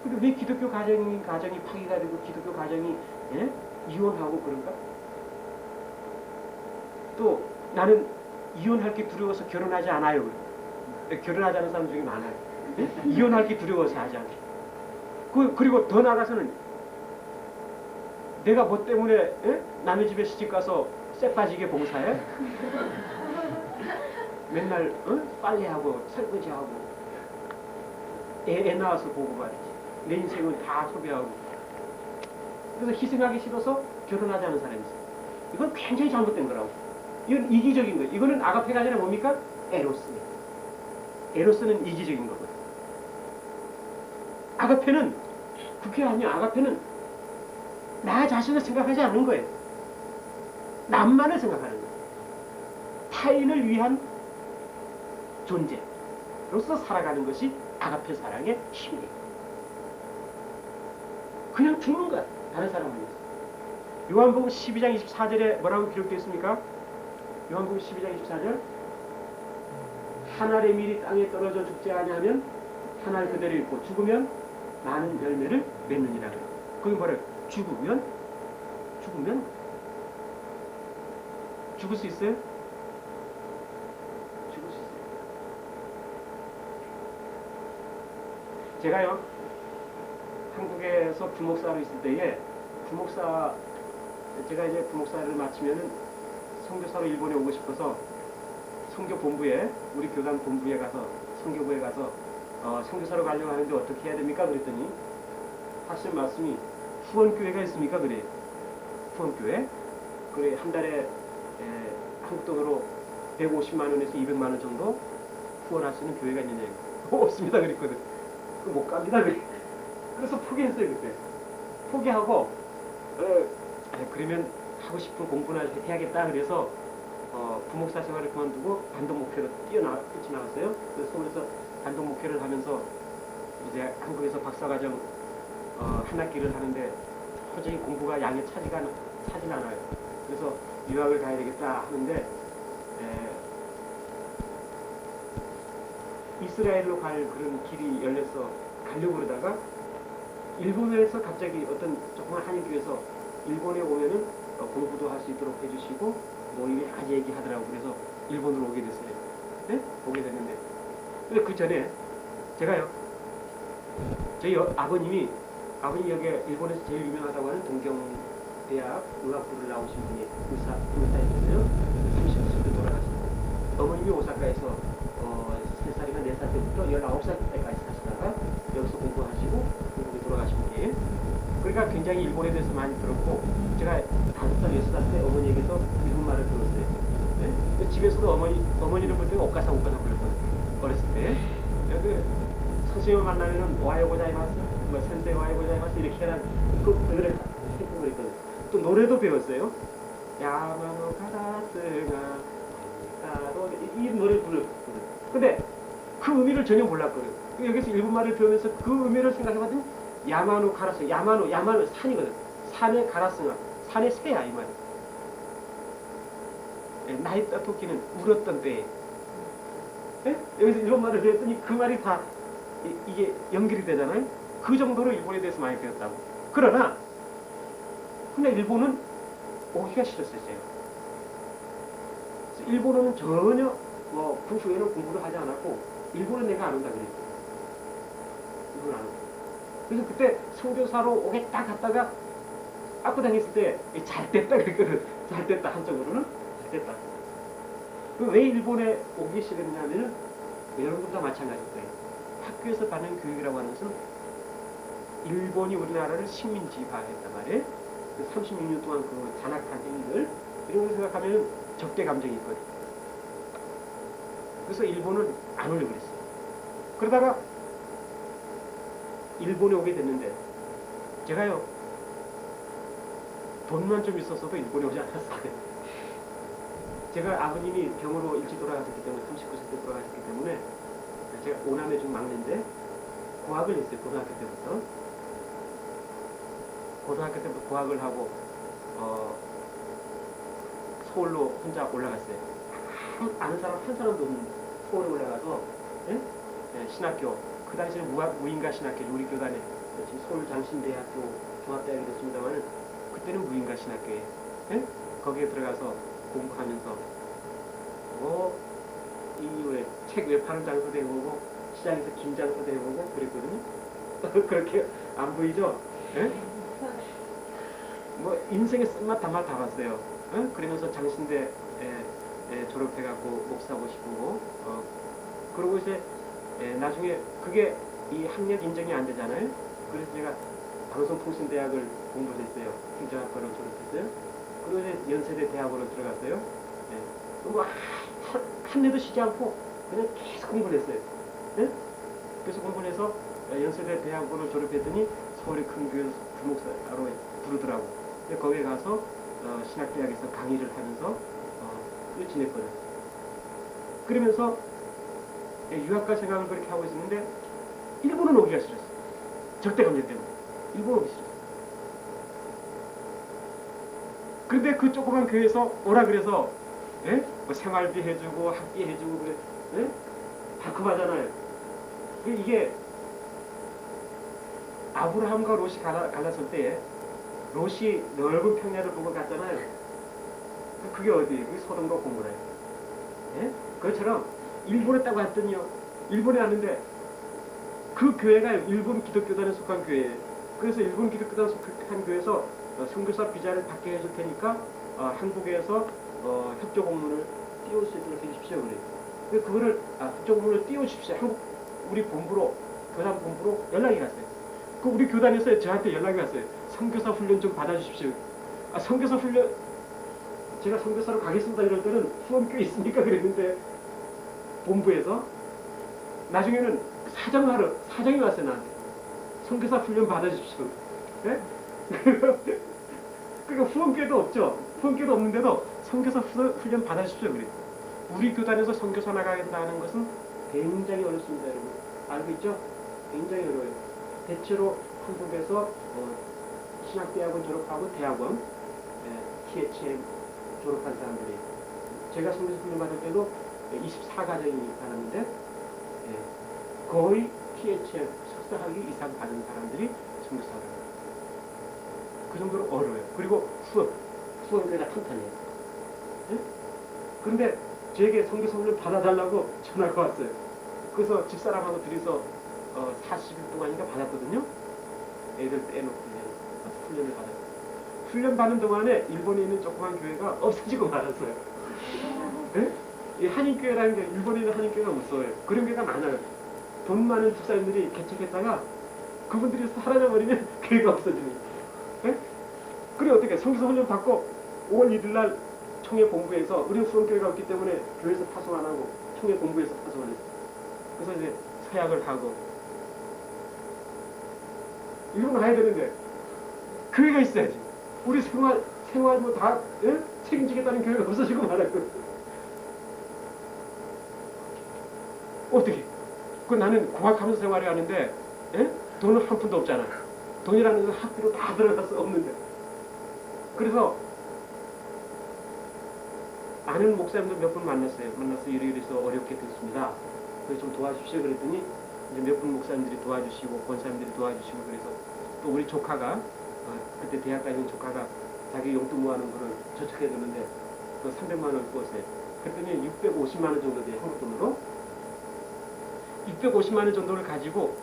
근데 왜 기독교 가정이 파괴가 되고 기독교 가정이 이혼하고 그런가? 또 나는 이혼할 게 두려워서 결혼하지 않아요. 결혼하지 않은 사람 중에 많아요. 이혼할 게 두려워서 하지 않게. 그리고 더 나아가서는 내가 뭐 때문에 남의 집에 시집가서 쇠 빠지게 봉사해? 맨날 빨래하고 설거지하고 애 낳아서 보고 말이지. 내 인생은 다 소비하고. 그래서 희생하기 싫어서 결혼하지 않은 사람이 있어요. 이건 굉장히 잘못된 거라고. 이건 이기적인 거예요. 이거는 아가페가 아니라 뭡니까? 에로스예요. 에로스는 이기적인 거거든요. 아가페는 그게 아니야. 아가페는 나 자신을 생각하지 않는 거예요. 남만을 생각하는 거예요. 타인을 위한 존재로서 살아가는 것이 아가페 사랑의 힘이에요. 그냥 죽는 거야. 다른 사람을 위해서. 요한복음 12장 24절에 뭐라고 기록되어 있습니까? 요한복음 12장 24절 한 알의 밀이 땅에 떨어져 죽지 아니하면 한 알 그대로 있고 죽으면 많은 열매를 맺느니라. 거기 뭐래요? 죽을 수 있어요? 죽을 수 있어요. 제가요 한국에서 부목사로 있을 때에 제가 이제 부목사를 마치면은 선교사로 일본에 오고 싶어서 선교본부에 우리 교단 본부에 가서 선교부에 가서 선교사로 가려고 하는데 어떻게 해야 됩니까? 그랬더니 하신 말씀이 후원교회가 있습니까? 그래. 후원교회. 그래 한 달에 한국 돈으로 150만 원에서 200만 원 정도 후원할 수 있는 교회가 있느냐. 없습니다. 그랬거든. 못 갑니다. 그래. 그래서 포기했어요. 그때. 포기하고 그러면 하고 싶은 공부나 해야겠다. 그래서 부목사 생활을 그만두고 단독 목회로 뛰어나갔어요. 그래서 서울에서 단독 목회를 하면서 이제 한국에서 박사과정 한 학기를 하는데 도저히 공부가 양에 차진 않아요. 그래서 유학을 가야 되겠다 하는데 이스라엘로 갈 그런 길이 열려서 가려고 그러다가 일본에서 갑자기 어떤 조그만 한인교회에서 일본에 오면은 공부도 할 수 있도록 해주시고 뭐 이게 아주 얘기하더라고. 그래서 일본으로 오게 됐어요. 네? 오게 됐는데 근데 그 전에 제가요 저희 아버님이 여기 일본에서 제일 유명하다고 하는 동경대학 의학부를 나오신 분이 의사였어요. 30岁때 돌아가셨어요. 어머님이 오사카에서 3살이나 4살 때부터 19살 때까지 사시다가 여기서 공부하시고 미국에 돌아가신 분이에요. 그러니까 굉장히 일본에 대해서 많이 들었고 제가 5살, 6살 때 어머니에게서 일본말을 들었어요. 네? 집에서도 어머니를 볼 때는 오카상 불렀거든요. 어렸을 때. 선생님을 만나면은 오하요 고자이마스, 뭐 센세 오하요 고자이마스 이렇게 하는 그 노래를 했던 거 있거든요. 또 노래도 배웠어요. 야마노 가다스가 이 노래를 불렀거든요. 근데 그 의미를 전혀 몰랐거든요. 여기서 일본말을 배우면서 그 의미를 생각해봤더니 야마노 가라스, 야마노 산이거든. 산의 가라스가 산의 새야 이 말이야. 나이다 토끼는 울었던 때에 여기서 일본말을 배웠더니 그 말이 다 이게 연결이 되잖아요. 그 정도로 일본에 대해서 많이 배웠다고. 그러나 근데 일본은 오기가 싫었어요. 제가. 일본어는 전혀 그 후에는 공부를 하지 않았고 일본은 내가 안 온다 그랬어요. 일본은 안 온다. 그래서 그때 선교사로 오겠다 갔다가 압구당했을 때 잘 됐다 그랬거든. 잘 됐다. 한쪽으로는 잘 됐다. 왜 일본에 오기 싫었냐면은 여러분들도 마찬가지일 거예요. 학교에서 받는 교육이라고 하는 것은 일본이 우리나라를 식민지화했단 말이에요. 36년 동안 그 잔악한 행위들 이런 걸 생각하면 적대 감정이 있거든. 그래서 일본은 안 오려고 그랬어요. 그러다가 일본에 오게 됐는데 제가요 돈만 좀 있었어도 일본에 오지 않았어요. 제가 아버님이 병으로 일찍 돌아가셨기 때문에 39세 때 돌아가셨기 때문에 제가 5남매 중 막내인데 고학을 했어요. 고등학교 때부터. 고등학교 때부터 고학을 하고 서울로 혼자 올라갔어요. 아는 사람 한 사람도 없는 서울에 올라가서 예? 예, 신학교 그 당시에는 무인가 신학교 우리 교단에 지금 서울 장신대학교 종합대학이 됐습니다만 그때는 무인가 신학교에 예? 거기에 들어가서 공부하면서 이 책 외파는 장소도 해보고 시장에서 김장소도 해보고 그랬거든요. 그렇게 안 보이죠? 예? 뭐 인생의 쓴맛 단맛 다 봤어요. 예? 그러면서 장신대 졸업해갖고 목사고 싶고 그러고 이제 나중에 그게 이 학력 인정이 안 되잖아요. 그래서 제가 방송통신대학을 공부를 했어요. 행정학과로 졸업했어요. 그리고 이제 연세대 대학으로 들어갔어요. 뭐 한 해도 쉬지 않고 그냥 계속 공부를 했어요. 네? 그래서 공부를 해서 연세대 대학으로 졸업했더니 서울의 큰 교회에서 부목사로 부르더라고. 거기에 가서 신학대학에서 강의를 하면서 지냈거든요. 그러면서 유학가 생각을 그렇게 하고 있었는데 일본은 오기가 싫었어요. 적대 감정 때문에. 일본 오기 싫었어요. 그런데 그 조그만 교회에서 오라 그래서 예? 뭐 생활비 해주고 학비 해주고 그래. 예? 달콤하잖아요. 이게 아브라함과 롯이 갈랐을 때 롯이 넓은 평야를 보고 갔잖아요. 그게 어디예요? 그게 소돔과 고모라예요. 예? 그것처럼 일본에 딱 왔더니요. 일본에 왔는데 그 교회가 일본 기독교단에 속한 교회예요. 그래서 일본 기독교단에 속한 교회에서 선교사 비자를 받게 해줄 테니까 한국에서 협조 공문을 띄울 수 있도록 해주십시오. 그래요. 그거를 협조 공문을 띄워주십시오. 한국 우리 본부로 교단 본부로 연락이 갔어요. 그 우리 교단에서 저한테 연락이 왔어요. 선교사 훈련 좀 받아주십시오. 선교사 훈련 제가 선교사로 가겠습니다 이럴 때는 후원교회 있습니까? 그랬는데 본부에서 나중에는 사장이 왔어요. 나한테 선교사 훈련 받아주십시오. 네? 그러니까 후원교회도 없죠. 후원교회도 없는데도 선교사 훈련 받아주십시오. 그래. 우리 교단에서 선교사 나가겠다는 것은 굉장히 어렵습니다. 여러분 알고 있죠? 굉장히 어려워요. 대체로 한국에서 신학대학원 졸업하고 대학원 THM 졸업한 사람들이 제가 선교사 훈련 받을 때도 24가정이 받았는데 거의 THM 석사학위 이상 받은 사람들이 선교사를 그 정도로 어려워요. 그리고 후원교회가 탄탄해요. 네? 그런데 저에게 선교사 훈련 받아달라고 전화가 왔어요. 그래서 집사람하고 둘이서 40일 동안인가 받았거든요. 애들 빼놓고 훈련을 받았어요. 훈련 받는 동안에 일본에 있는 조그만 교회가 없어지고 말았어요. 네? 이 한인교회라는 게 일본에 있는 한인교회가 무서워요. 그런 교회가 많아요. 돈 많은 집사님들이 개척했다가 그분들이 사라져버리면 교회가 없어지니. 네? 그래 어떻게 선교사 훈련 받고 5월 1일 날 총회 본부에서 우리는 후원교회가 없기 때문에 교회에서 파송 안 하고 총회 본부에서 파송을 했어요. 그래서 이제 서약을 하고 일본 가야 되는데 교회가 있어야지. 우리 생활 뭐 다 책임지겠다는 교회가 없어지고 말았거든. 어떻게? 나는 공학하면서 생활을 하는데 돈은 한 푼도 없잖아. 돈이라는 건 학비로 다 들어가서 없는데. 그래서 아는 목사님들 몇 분 만나서 이래서 어렵게 됐습니다. 그래서 좀 도와주십시오. 그랬더니 이제 몇 분 목사님들이 도와주시고 권사님들이 도와주시고 그래서 또 우리 조카가 그때 대학 다니는 조카가 자기 용돈 모아놓은 거를 저축해줬는데 그 300만 원을 구웠어요. 그랬더니 650만 원 정도 돼요. 한국 돈으로. 650만 원 정도를 가지고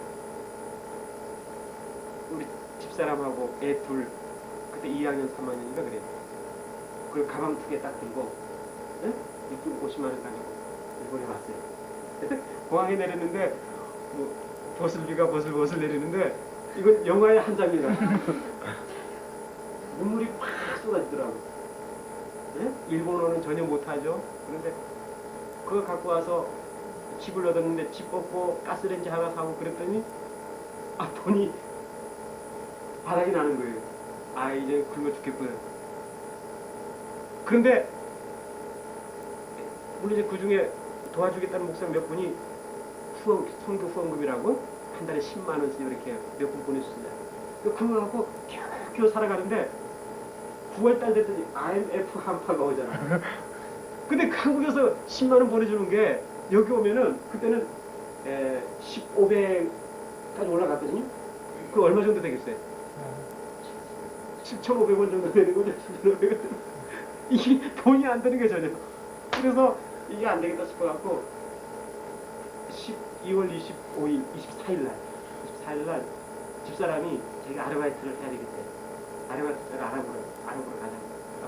우리 집사람하고 애 둘 그때 2학년 3학년인가 그래요. 그걸 가방 2개 딱 들고 650만 원 가지고 일본에 왔어요. 공항에 내렸는데 뭐 버슬비가 버슬 내리는데 이건 영화의 한 장면이다. 눈물이 팍 쏟아지더라고. 일본어는 전혀 못하죠. 그런데 그거 갖고 와서 집을 얻었는데 집 뽑고 가스레인지 하나 사고 그랬더니 돈이 바닥이 나는 거예요. 아, 이제 굶어 죽겠구나. 그런데 물론 이제 그 중에 도와주겠다는 목사 몇 분이 성교 후원금이라고 한 달에 10만 원씩 이렇게 몇 분 보내주습니다. 그거 갖고 겨우 살아가는데 9월달 됐더니 IMF 한파가 오잖아. 근데 한국에서 10만 원 보내주는 게 여기 오면은 그때는 1,500까지 올라갔거든요. 그 얼마 정도 되겠어요? 7,500원 정도 되는 거죠. 7,500원. 이게 돈이 안 되는 게 전혀. 그래서 이게 안 되겠다 싶어갖고 12월 24일 날 집사람이 자기가 아르바이트를 해야 되겠대. 아르바이트를 알아보러 가자.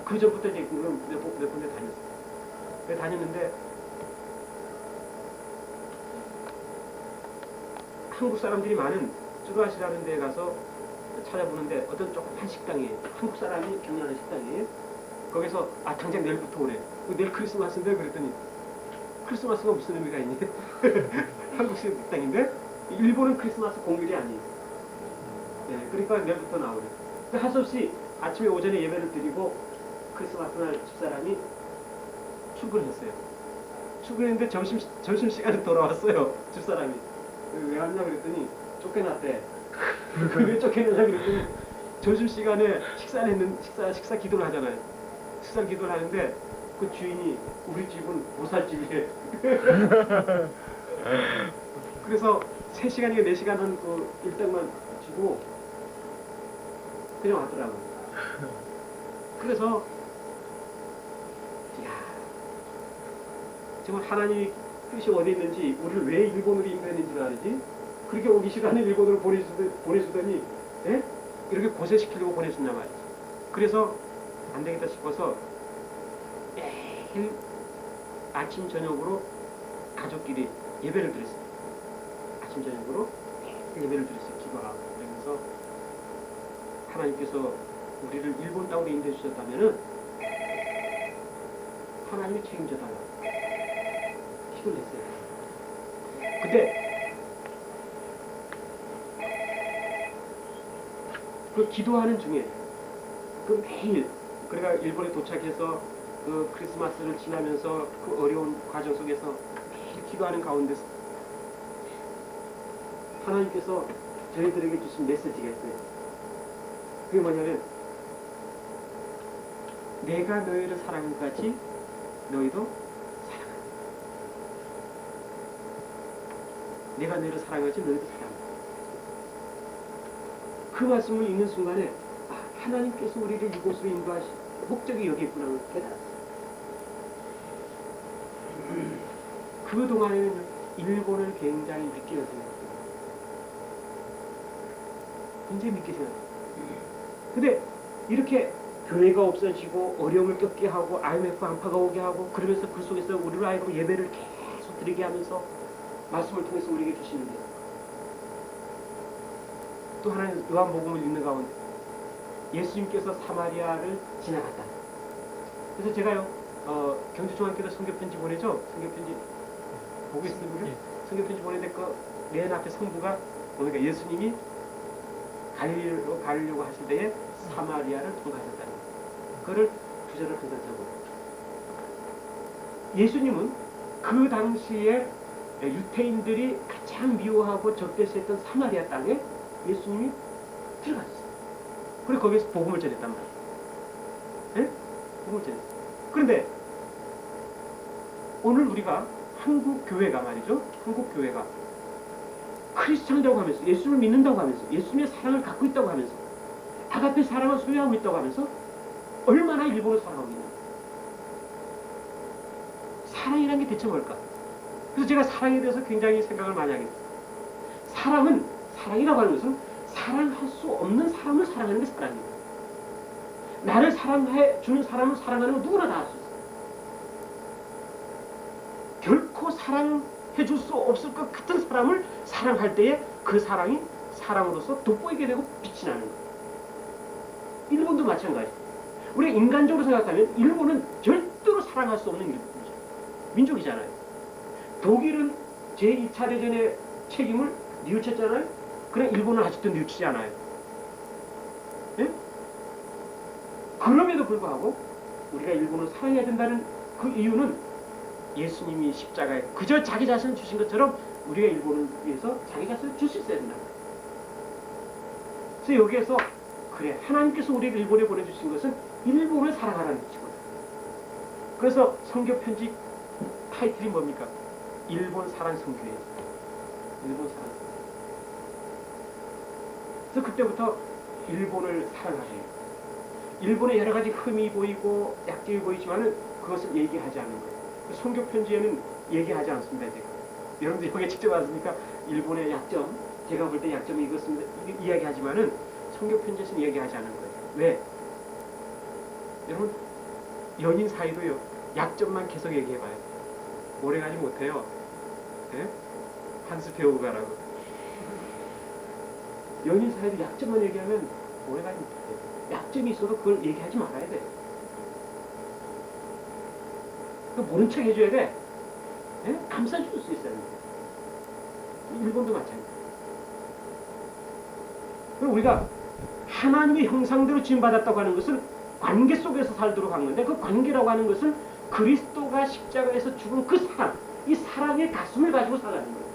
그 전부터 이제 몇 군데 다녔어요. 다녔는데 한국 사람들이 많은 쯔루아시라는 데에 가서 찾아보는데 어떤 조그만 식당이에요. 한국 사람이 경영하는 식당이에요. 거기서 당장 내일부터 오래. 내일 크리스마스인데 그랬더니 크리스마스가 무슨 의미가 있니? 한국식 식당인데 일본은 크리스마스 공휴일이 아니에요. 네, 그러니까 내일부터 나오래. 할 수 없이 아침에 오전에 예배를 드리고 크리스마스 날 집사람이 출근했어요. 출근했는데 점심시간에 돌아왔어요. 집사람이. 왜 왔냐 그랬더니 쫓겨났대. 왜 쫓겨났냐 그랬더니 점심시간에 식사 기도를 하잖아요. 식사 기도를 하는데 그 주인이 우리 집은 보살집이래. 그래서 3시간이나 4시간은 그 일당만 주고 그냥 왔더라고요. 그래서 정말 하나님의 뜻이 어디 있는지 우리를 왜 일본으로 인도했는지 말이지. 그렇게 오기 시간에 일본으로 보내주더니 이렇게 고생시키려고 보내줬냐 말이지. 그래서 안 되겠다 싶어서 매일 아침 저녁으로 가족끼리 예배를 드렸어요. 아침 저녁으로 예배를 드렸어요. 기도하고. 그래서 하나님께서 우리를 일본 땅으로 인도해 주셨다면은 하나님이 책임져 달라고 기도를 했어요. 근데 그 기도하는 중에 그 매일 그래가 일본에 도착해서 그 크리스마스를 지나면서 그 어려운 과정 속에서 매일 기도하는 가운데서 하나님께서 저희들에게 주신 메시지가 있어요. 그게 뭐냐면 내가 너희를 사랑한 것 같이 너희도 사랑하라. 내가 너희를 사랑하지 너희도 사랑하라. 그 말씀을 읽는 순간에 하나님께서 우리를 이곳으로 인도하신 목적이 여기 있구나 깨달았어요. 그동안에는 일본을 굉장히 믿게 생각했어요. 굉장히 믿게 생각했어요. 근데 이렇게 교회가 없어지고 어려움을 겪게 하고 IMF 한파가 오게 하고 그러면서 그 속에서 우리로 하여금 예배를 계속 드리게 하면서 말씀을 통해서 우리에게 주시는데 또 하나는 요한복음을 읽는 가운데 예수님께서 사마리아를 지나갔다. 그래서 제가요 경주중앙교회 선교편지 보내죠. 선교편지 보고 있습니다. 선교편지 보내는데 그 맨 앞에 성부가 보니까 예수님이 갈릴리로 가려고 하실 때에 사마리아를 통과하셨다는 거예요. 그거를 구절을 항상 적어요. 예수님은 그 당시에 유태인들이 가장 미워하고 적대시했던 사마리아 땅에 예수님이 들어갔어요. 그리고 거기서 복음을 전했단 말이에요. 네? 복음을 전했어요. 그런데 오늘 우리가 한국 교회가 말이죠. 한국 교회가 크리스천이라고 하면서 예수를 믿는다고 하면서 예수님의 사랑을 갖고 있다고 하면서 아가페 사랑을 소유하고 있다고 하면서 얼마나 일본을 사랑하고 있냐. 사랑이라는 게 대체 뭘까? 그래서 제가 사랑에 대해서 굉장히 생각을 많이 하게 됐어요. 사랑은 사랑이라고 하는 것은 사랑할 수 없는 사람을 사랑하는 게 사랑이에요. 나를 사랑해 주는 사람을 사랑하는 건 누구나 다 할 수 있어요. 결코 사랑해 줄 수 없을 것 같은 사람을 사랑할 때에 그 사랑이 사랑으로서 돋보이게 되고 빛이 나는 거예요. 일본도 마찬가지예요. 우리가 인간적으로 생각하면 일본은 절대로 사랑할 수 없는 민족이잖아요. 독일은 제2차 대전의 책임을 뉘우쳤잖아요. 그래 일본은 아직도 뉘우치지 않아요. 예? 그럼에도 불구하고 우리가 일본을 사랑해야 된다는 그 이유는 예수님이 십자가에 그저 자기 자신을 주신 것처럼 우리가 일본을 위해서 자기 자신을 줄 수 있어야 된다. 그래서 여기에서 그래 하나님께서 우리를 일본에 보내주신 것은 일본을 사랑하라는 것이거든. 그래서 선교 편지 타이틀이 뭡니까? 일본 사랑 선교예요. 일본 사랑. 그래서 그때부터 일본을 사랑하세요. 일본에 여러 가지 흠이 보이고 약점이 보이지만은 그것을 얘기하지 않는 거예요. 선교 편지에는 얘기하지 않습니다. 제가. 여러분들 여기 직접 왔으니까 일본의 약점, 제가 볼 때 약점이 이것입니다. 이야기하지만은 선교 편지에서는 얘기하지 않는 거예요. 왜? 여러분 연인 사이도요 약점만 계속 얘기해봐요. 오래가지 못해요. 네? 한수 배우고 가라고. 연인 사이도 약점만 얘기하면 오래가지 못해요. 약점이 있어도 그걸 얘기하지 말아야 돼. 그 모른 척 해줘야 돼. 네? 감싸줄 수 있어야 돼. 일본도 마찬가지. 그리고 우리가 하나님의 형상대로 지음받았다고 하는 것은 관계 속에서 살도록 한 건데 그 관계라고 하는 것은 그리스도가 십자가에서 죽은 그 사랑, 이 사랑의 가슴을 가지고 살아가는 거예요.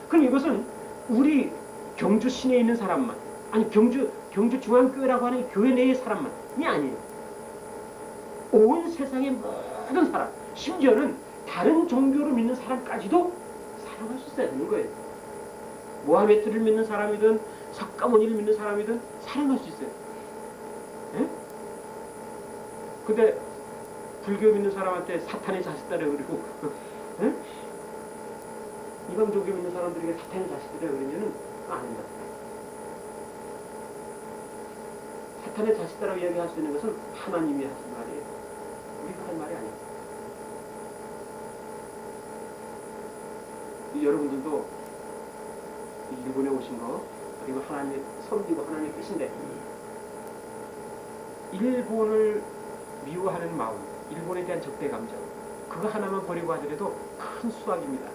그럼 이것은 우리 경주 시내에 있는 사람만, 아니 경주 중앙교회라고 하는 교회 내의 사람만이 아니에요. 온 세상의 모든 사람, 심지어는 다른 종교를 믿는 사람까지도 사랑할 수 있어야 되는 거예요. 모하메트를 믿는 사람이든 석가모니를 믿는 사람이든 사랑할 수 있어요. 예? 근데 불교 믿는 사람한테 사탄의 자식들이라 그러고 예? 이방 종교 믿는 사람들에게 사탄의 자식들이라 그러면은 안 된다. 사탄의 자식들이라고 이야기할 수 있는 것은 하나님이 하신 말이에요. 우리가 할 말이 아니에요. 여러분들도 일본에 오신 거 그리고 하나님의 섬기고 하나님의 뜻인데 일본을 미워하는 마음, 일본에 대한 적대 감정 그거 하나만 버리고 하더라도 큰 수확입니다.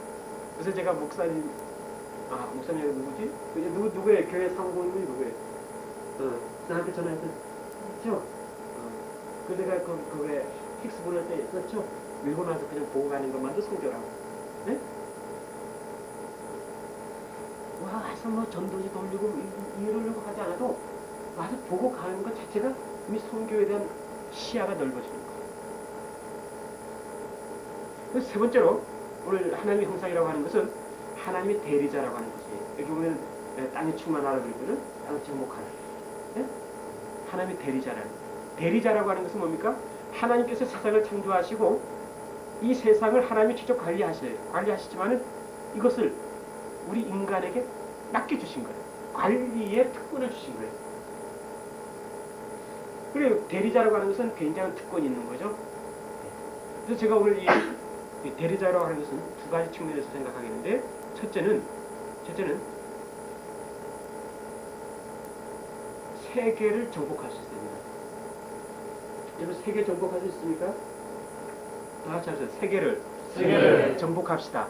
그래서 제가 목사님 누구지? 누구예요? 교회 상고님이 누구예요? 나한테 전화해서 했죠? 그 내가 그게 텍스 보낼 때 있었죠? 일본 와서 그냥 보고 가는 것만도 성교라고. 네? 와서 뭐 전도지 돌리고 이러려고 하지 않아도 와서 보고 가는 것 자체가 이미 성교에 대한 시야가 넓어지는 거예요. 그래서 세 번째로 오늘 하나님의 형상이라고 하는 것은 하나님의 대리자라고 하는 것이에요. 여기 보면 땅에 충만하라 그랬거든. 땅을 정복하라. 네? 하나님의 대리자라고 하는 것은 뭡니까? 하나님께서 세상을 창조하시고 이 세상을 하나님이 직접 관리하시지만은 이것을 우리 인간에게 맡겨주신 거예요. 관리의 특권을 주신 거예요. 그리고 대리자라고 하는 것은 굉장한 특권이 있는 거죠. 그래서 제가 오늘 이 대리자라고 하는 것은 두 가지 측면에서 생각하겠는데 첫째는 세계를 정복할 수 있습니다. 여러분 세계 정복할 수 있습니까? 다 같이 하세요. 세계를 정복합시다.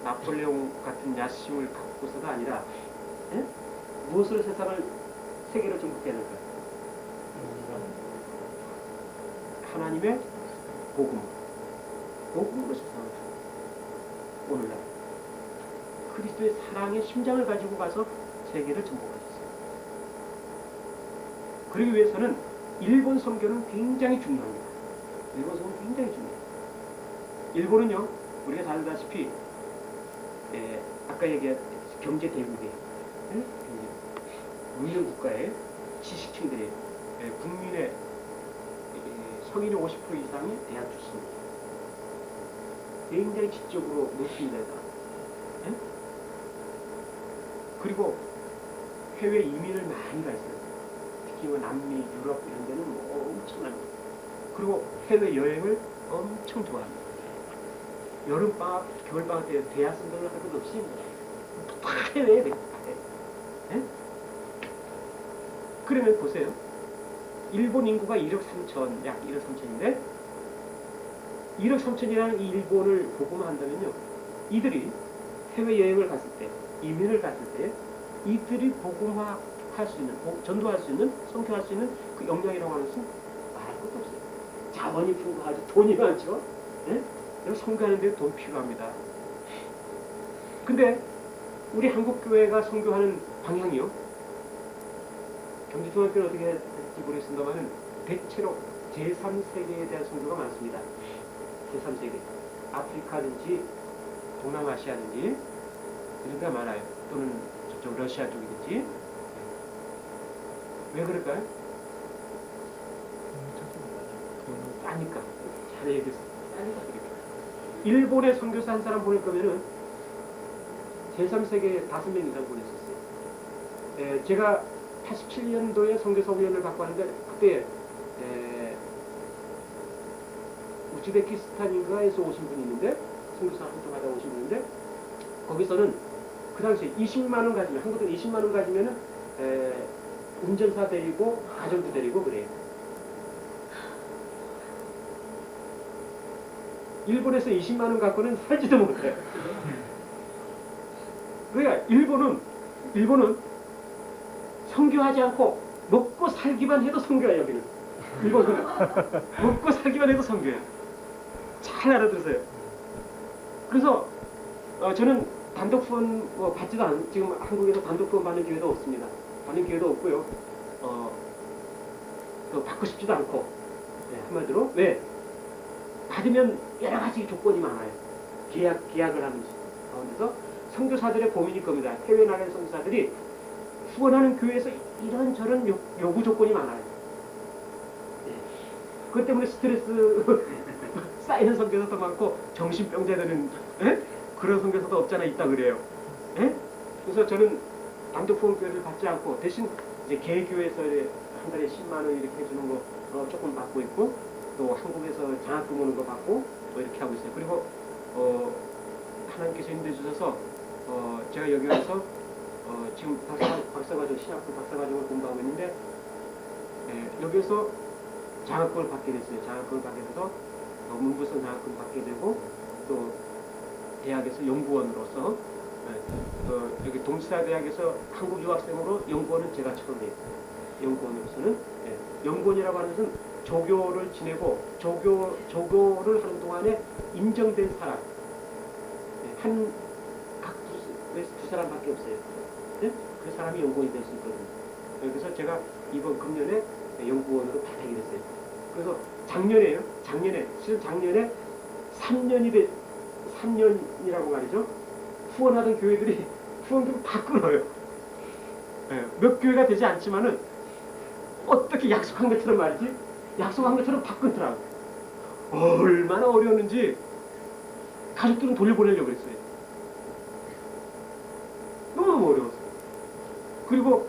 나폴레옹 같은 야심을 갖고서가 아니라 무엇으로 세계를 정복해야 될까요? 하나님의 복음으로 세상을 오늘날 그리스도의 사랑의 심장을 가지고 가서 세계를 정복할 수 있어요. 그러기 위해서는 일본 선교는 굉장히 중요합니다. 일본 선교는 굉장히 중요해요. 일본은요 우리가 잘 알다시피 아까 얘기한 경제 대국이에요. 문명 국가의 지식층들이 국민의 성인의 50% 이상이 대학 출신입니다. 굉장히 지적으로 높습니다. 그리고 해외 이민을 많이 가 있어요. 특히 뭐 남미, 유럽 이런 데는 뭐 엄청납니다. 그리고 해외 여행을 엄청 좋아합니다. 여름방학, 겨울방학 때 대학생들을 할 것 없이 해외에 돼. 그러면 보세요. 일본 인구가 1억 3천, 약 1억 3천인데 1억 3천이라는 이 일본을 복음한다면요. 이들이 해외여행을 갔을 때 이민을 갔을 때 이들이 복음화 할 수 있는, 전도할 수 있는, 선교할 수 있는 그 역량이라고 하는 것은 말할 것도 없어요. 자원이 풍부하죠. 돈이 많죠. 예? 선교하는 데 돈 필요합니다. 근데 우리 한국교회가 선교하는 방향이요. 경주중학교는 어떻게 될지 모르겠습니다만 대체로 제3세계에 대한 선교가 많습니다. 제3세계. 아프리카든지 동남아시아든지 이런 데가 많아요. 또는 저쪽 러시아 쪽이든지. 왜 그럴까요? 싸니까. 잘 얘기했어. 싸니까 그렇게. 일본에 선교사 한 사람 보낼 거면은 제3세계에 5명 이상 보냈었어요. 제가 87년도에 선교사 훈련을 받고 하는데 그때 우즈베키스탄인가에서 오신 분이 있는데 선교사 활동하다 오신 분인데 거기서는 그 당시에 20만 원 가지면 한국 돈 20만 원 가지면은 운전사 데리고 가정도 데리고 그래요. 일본에서 20만 원 갖고는 살지도 못해요. 그러니까 일본은 선교하지 않고 먹고 살기만 해도 선교야. 여기는 일본은 먹고 살기만 해도 선교야. 잘 알아들으세요. 그래서 저는 단독 후원 받지도 않, 지금 한국에서 단독 후원 받는 기회도 없습니다. 받는 기회도 없고요. 받고 싶지도 않고. 네, 한마디로 왜? 받으면 여러 가지 조건이 많아요. 계약을 하는지 가운데서 선교사들의 고민일 겁니다. 해외 나가는 선교사들이 후원하는 교회에서 이런저런 요구 조건이 많아요. 네. 그것 때문에 스트레스 쌓이는 선교사도 많고 정신병자 되는 그런 선교사도 없잖아 있다 그래요. 에? 그래서 저는 단독 후원 교회를 받지 않고 대신 이제 개교에서 한 달에 10만 원 이렇게 해주는 거 조금 받고 있고 또 한국에서 장학금 오는 거 받고 뭐 이렇게 하고 있어요. 그리고 하나님께서 인도해 주셔서 제가 여기 와서 지금 박사과정 신학부 박사과정을 공부하고 있는데 여기서 장학금을 받게 됐어요. 장학금을 받게 돼서 문부선 장학금 받게 되고 또 대학에서 연구원으로서 여기 동시사대학에서 한국 유학생으로 연구원은 제가 처음이에요. 연구원으로서는 연구원이라고 하는 것은 조교를 지내고 조교를 하는 동안에 인정된 사람 각 두 사람밖에 없어요. 네? 그 사람이 연구원이 될 수 있거든요. 그래서 제가 이번 금년에 연구원으로 발탁이 됐어요. 그래서 작년에 3년이라고 말이죠. 후원하던 교회들이 후원금 다 끊어요. 몇 교회가 되지 않지만은 어떻게 약속한 것처럼 말이지? 약속한 것처럼 다 끊더라고. 얼마나 어려웠는지 가족들은 돈을 보내려고 그랬어요. 너무 어려웠어요. 그리고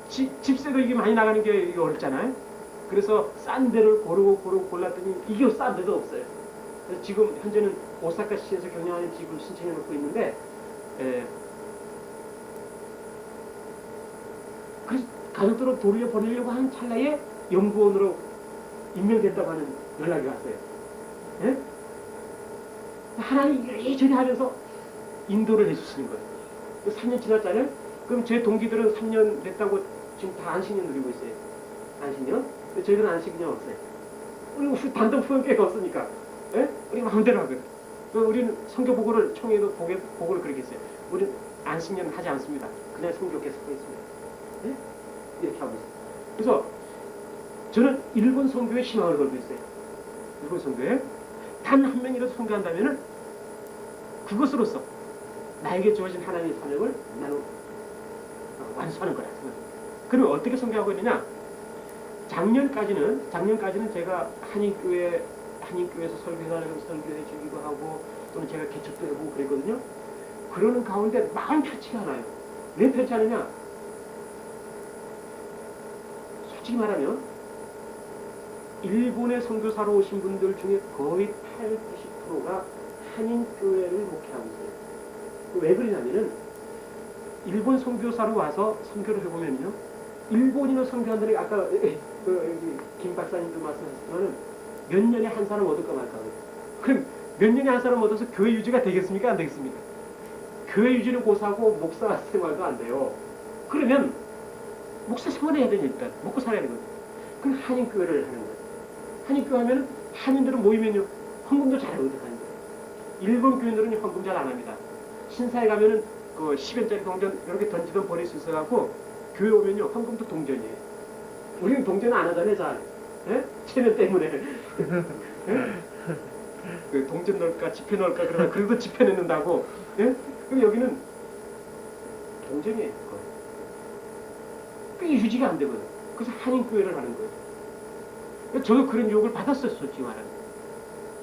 집세도 이게 많이 나가는 게 어렵잖아요. 그래서 싼 데를 고르고 골랐더니 이게 싼 데도 없어요. 그래서 지금 현재는 오사카시에서 경영하는 집을 신청해 놓고 있는데 그래서 가족들을 돌려보내려고 하는 찰나에 연구원으로 임명됐다고 하는 연락이 왔어요. 예? 하나님 이리저리 하면서 인도를 해주시는 거예요. 3년 지났잖아요. 그럼 제 동기들은 3년 됐다고 지금 다 안식년 누리고 있어요. 안식년? 근데 저희는 안식년 없어요. 우리 단독 후원교회가 없으니까. 예? 우리 마음대로 하거든. 우리는 선교 보고를 총회도 보고를 그렇게 했어요. 우리는 안식년 하지 않습니다. 그냥 선교 계속 하고 있습니다. 예? 이렇게 하고 있어요. 그래서 저는 일본 선교에 희망을 걸고 있어요. 일본 선교에 단 한 명이라도 선교한다면은 그것으로서 나에게 주어진 하나님의 사명을 나는 완수하는 거라. 그러면 어떻게 선교하고 있느냐? 작년까지는 제가 한인교회에서 설교하는 설교해 주기도 하고 또는 제가 개척도 해보고 그랬거든요. 그러는 가운데 마음 편치가 않아요. 왜 편치 않느냐? 솔직히 말하면 일본의 선교사로 오신 분들 중에 거의 80, 90%가 한인교회를 목회하고 있어요. 왜 그러냐면은 일본 선교사로 와서 선교를 해보면요. 일본인을 선교한다는 게 아까 여기 김 박사님도 말씀하셨지만은 몇 년에 한 사람 얻을까 말까. 그럼 몇 년에 한 사람 얻어서 교회 유지가 되겠습니까? 안 되겠습니까? 교회 유지는 고사하고 목사 생활도 안 돼요. 그러면 목사 생활해야 되니까 먹고 살아야 되거든요. 그럼 한인교회를 하는 거예요. 한인교회 하면 한인들은 모이면요 헌금도 잘하거든요. 한인들. 일본 교인들은 헌금 잘 안 합니다. 신사에 가면은 그 10원짜리 동전 이렇게 던지던 버릴 수 있어갖고 교회 오면요 헌금도 동전이에요. 우리는 동전 안 하잖아요, 잘. 예? 체면 때문에. 예? 그 동전 넣을까 지폐 넣을까 그러다 그래도 지폐 넣는다고. 예? 그럼 여기는 동전이에요. 그게 유지가 안 되거든. 그래서 한인교회를 하는 거예요. 저도 그런 유혹을 받았어요, 솔직히 말하면.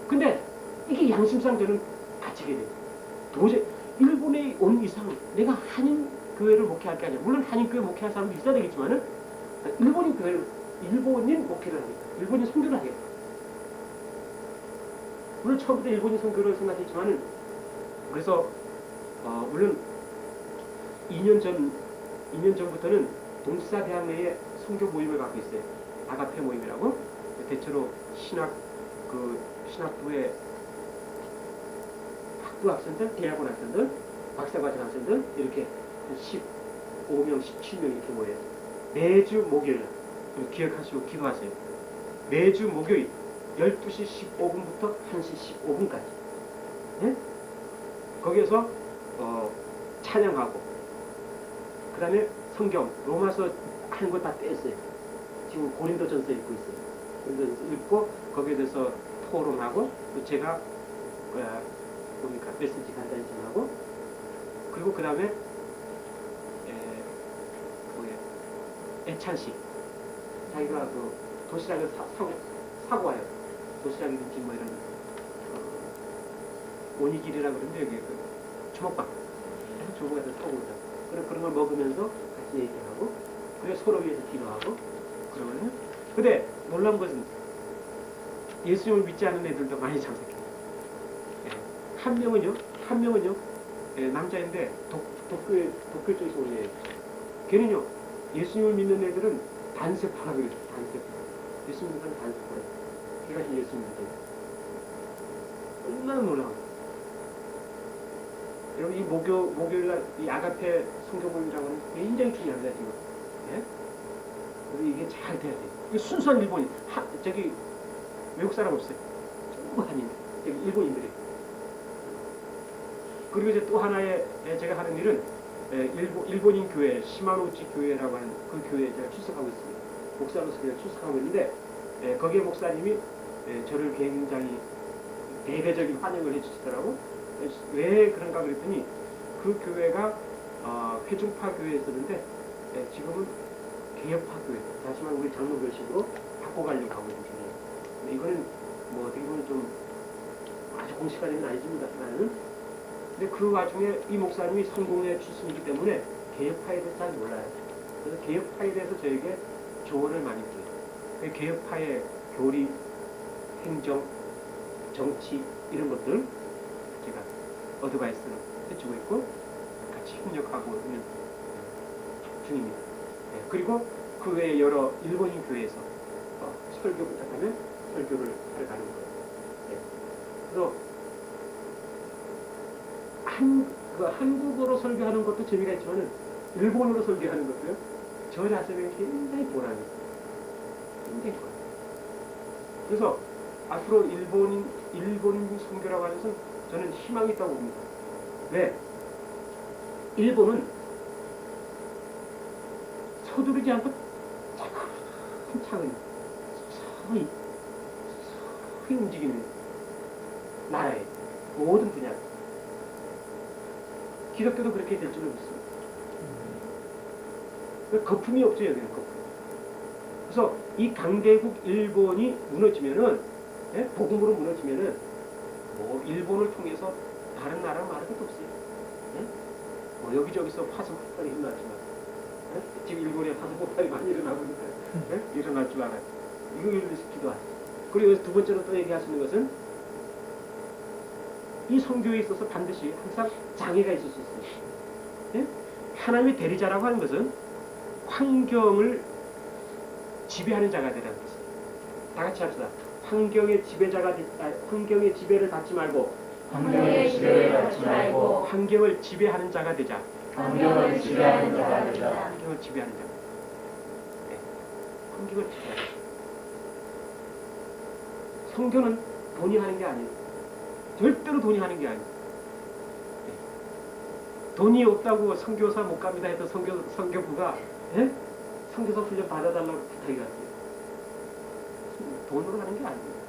근데 이게 양심상 저는 바치게 돼요. 도저히 일본에 온 이상 내가 한인교회를 목회할 게 아니라, 물론 한인교회 목회할 사람도 있어야 되겠지만은 일본인 교회를, 일본인 목회를 하겠다. 일본인 선교를 하겠다. 물론 처음부터 일본인 선교를 생각했지만은, 그래서 물론 2년 전부터는 동시사대학 내에 선교 모임을 갖고 있어요. 아가페 모임이라고. 대체로 신학부의 학부 학생들, 대학원 학생들, 박사과정 학생들 이렇게 한 15명, 17명 이렇게 모여요. 매주 목요일, 기억하시고 기도하세요. 매주 목요일 12시 15분부터 1시 15분까지. 네? 거기에서 찬양하고, 그 다음에 성경, 로마서 하는 거 다 뺐어요. 지금 고린도전서 읽고 있어요. 고린도전서 읽고 거기에 대해서 토론하고, 또 제가 보니까 메시지 간단히 전하고, 그리고 그 다음에 애찬식, 자기가 그 도시락을 사고 와요. 도시락이든지 뭐 이런 오니길이라 그러는데 여기 그 주먹밥, 주먹밥에서 사고 오자. 그런 걸 먹으면서 같이 얘기하고, 그리고 서로 위해서 기도하고 그러거든요. 근데 놀라운 것은 예수님을 믿지 않는 애들도 많이 참석해요. 한 명은요, 남자인데 독교 쪽에서 온 애예요. 걔는요, 예수님을 믿는 애들은 단세파라 그래요. 단세파. 예수님 믿는 단세파라. 걔가 지금 예수님 믿는. 얼마나 놀라워. 여러분, 이 목요일날 이 아가페 성교모임이라고 하는 게 굉장히 중요합니다, 지금. 예? 그래서 이게 잘 돼야 돼요. 이게 순수한 일본인. 저기 외국 사람 없어요. 전부 한인. 여기 일본인들이. 그리고 이제 또 하나의 제가 하는 일은 일본인 교회, 시마노우치 교회라고 하는 그 교회에 제가 출석하고 있습니다. 목사로서 제가 출석하고 있는데, 거기에 목사님이 저를 굉장히 대대적인 환영을 해주시더라고. 왜 그런가 그랬더니, 그 교회가 회중파 교회였었는데 지금은 개혁파 교회, 다시 말해 우리 장로교식으로 바꿔가려고 하고 있는 중이에요. 이거는 뭐 어떻게 보면 좀 아주 공식화된 건 아니지만, 근데 그 와중에 이 목사님이 성공회 출신이기 때문에 개혁파에 대해서 잘 몰라요. 그래서 개혁파에 대해서 저에게 조언을 많이 줘요. 개혁파의 교리, 행정, 정치 이런 것들 제가 어드바이스를 해주고 있고 같이 협력하고 있는 중입니다. 그리고 그 외에 여러 일본인 교회에서 설교 부탁하면 설교를 하러 가는 거예요. 그래서 한국어로 설교하는 것도 재미가 있지만 일본어로 설교하는 것도요, 저 자신에게 굉장히 보람이 있어요. 굉장히 보람. 그래서 앞으로 일본인 선교라고 하는 것은 저는 희망이 있다고 봅니다. 왜? 일본은 서두르지 않고 차근차근 서서히 움직이는 나라예요. 모든 분야. 기독교도 그렇게 될 줄은 믿습니다. 거품이 없죠, 여기는 거품. 그래서 이 강대국 일본이 무너지면은, 복음으로 무너지면은, 뭐 일본을 통해서 다른 나라 말할 것도 없어요. 뭐 여기저기서 화성 폭발이 일어났지만, 지금 일본에 화성 폭발이 많이 일어나고 있는데, 일어날 줄 알아요. 이거 일으키기도 하죠. 그리고 두 번째로 또 얘기할 수 있는 것은, 이 선교에 있어서 반드시 항상 장애가 있을 수 있어요. 하나님의 대리자라고 하는 것은 환경을 지배하는 자가 되라는 것입니다. 다 같이 합시다. 환경의 지배를 받지 말고 환경의 지배를 받지 말고 환경을 지배하는 자가 되자. 환경을 지배하는 자가 되자. 환경을 지배하는 자. 네. 환경을 지배하는 자. 선교는 돈이 하는 게 아니에요. 절대로 돈이 하는 게 아니에요. 네. 돈이 없다고 선교사 못 갑니다 했던 선교부가 예? 선교사 훈련 받아달라고 부탁이 갔어요. 돈으로 하는 게 아니에요.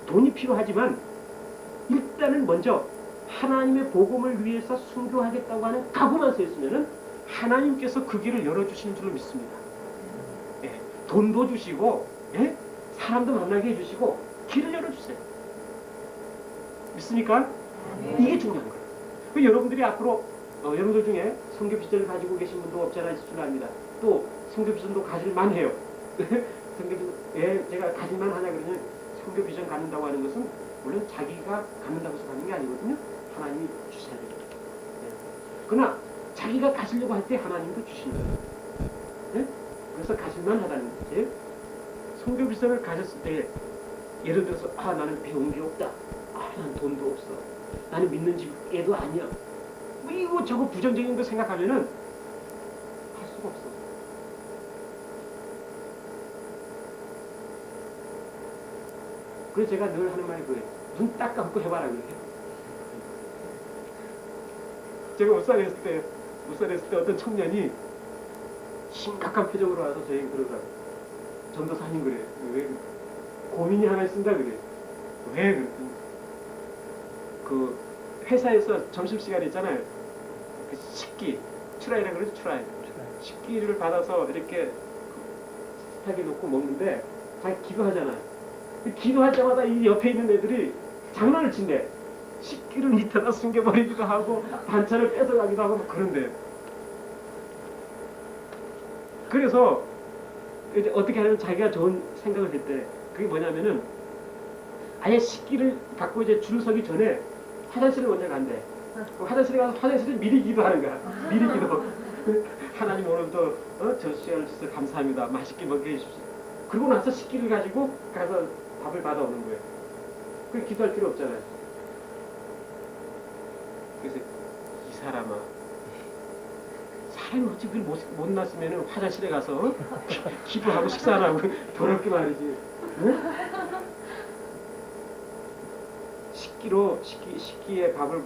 돈이 필요하지만 일단은 먼저 하나님의 복음을 위해서 순교하겠다고 하는 각오만 서 있으면은 하나님께서 그 길을 열어주시는 줄로 믿습니다. 예, 돈도 주시고 예? 사람도 만나게 해주시고 길을 열어주세요. 믿습니까? 이게 중요한 거예요. 그 여러분들이 앞으로 여러분들 중에 선교 비전을 가지고 계신 분도 없지 않아 있을 줄 압니다. 또 선교 비전도 가질만 해요. 선교 비전, 예, 제가 가질만 하냐 그러면 선교 비전 갖는다고 하는 것은 물론 자기가 갖는다고 해서 가는 게 아니거든요. 하나님이 주셔야 돼요. 예. 그러나 자기가 가시려고 할 때 하나님도 주시는 거예요. 예? 그래서 가실만 하다는 거지. 선교 비전을 가졌을 때 예를 들어서 나는 배운 게 없다. 난 돈도 없어. 나는 믿는 집애도 아니야. 뭐 이거 저거 부정적인 거 생각하면은 할 수가 없어. 그래서 제가 늘 하는 말이 그거예요. 눈 딱 감고 해봐라 그래요. 제가 울산에 있을 때 어떤 청년이 심각한 표정으로 와서 저에게 그러더라고요. 전도사님 그래. 왜 고민이 하나 있습니다 그래. 왜 그랬더니 그 회사에서 점심시간 있잖아요. 그 식기, 추라이라 그러죠, 추라이. 식기를 받아서 이렇게 식탁에 놓고 먹는데 자기 기도하잖아요. 기도할 때마다 이 옆에 있는 애들이 장난을 친대. 식기를 밑에다 숨겨버리기도 하고 반찬을 뺏어가기도 하고 막 그런데요. 그래서 이제 어떻게 하냐면 자기가 좋은 생각을 했대. 그게 뭐냐면은 아예 식기를 갖고 이제 줄 서기 전에 화장실을 먼저 간대. 화장실에 가서 화장실에 미리 기도하는 거야. 미리 기도. 하나님 오늘도 저 시간을 주셔서 감사합니다. 맛있게 먹게 해주십시오. 그러고 나서 식기를 가지고 가서 밥을 받아오는 거예요. 그게 기도할 필요 없잖아요. 그래서 이 사람이 어찌 그걸 못 났으면 화장실에 가서 기도하고 식사 안 하고 더럽게 말이지. 응? 식기에 밥을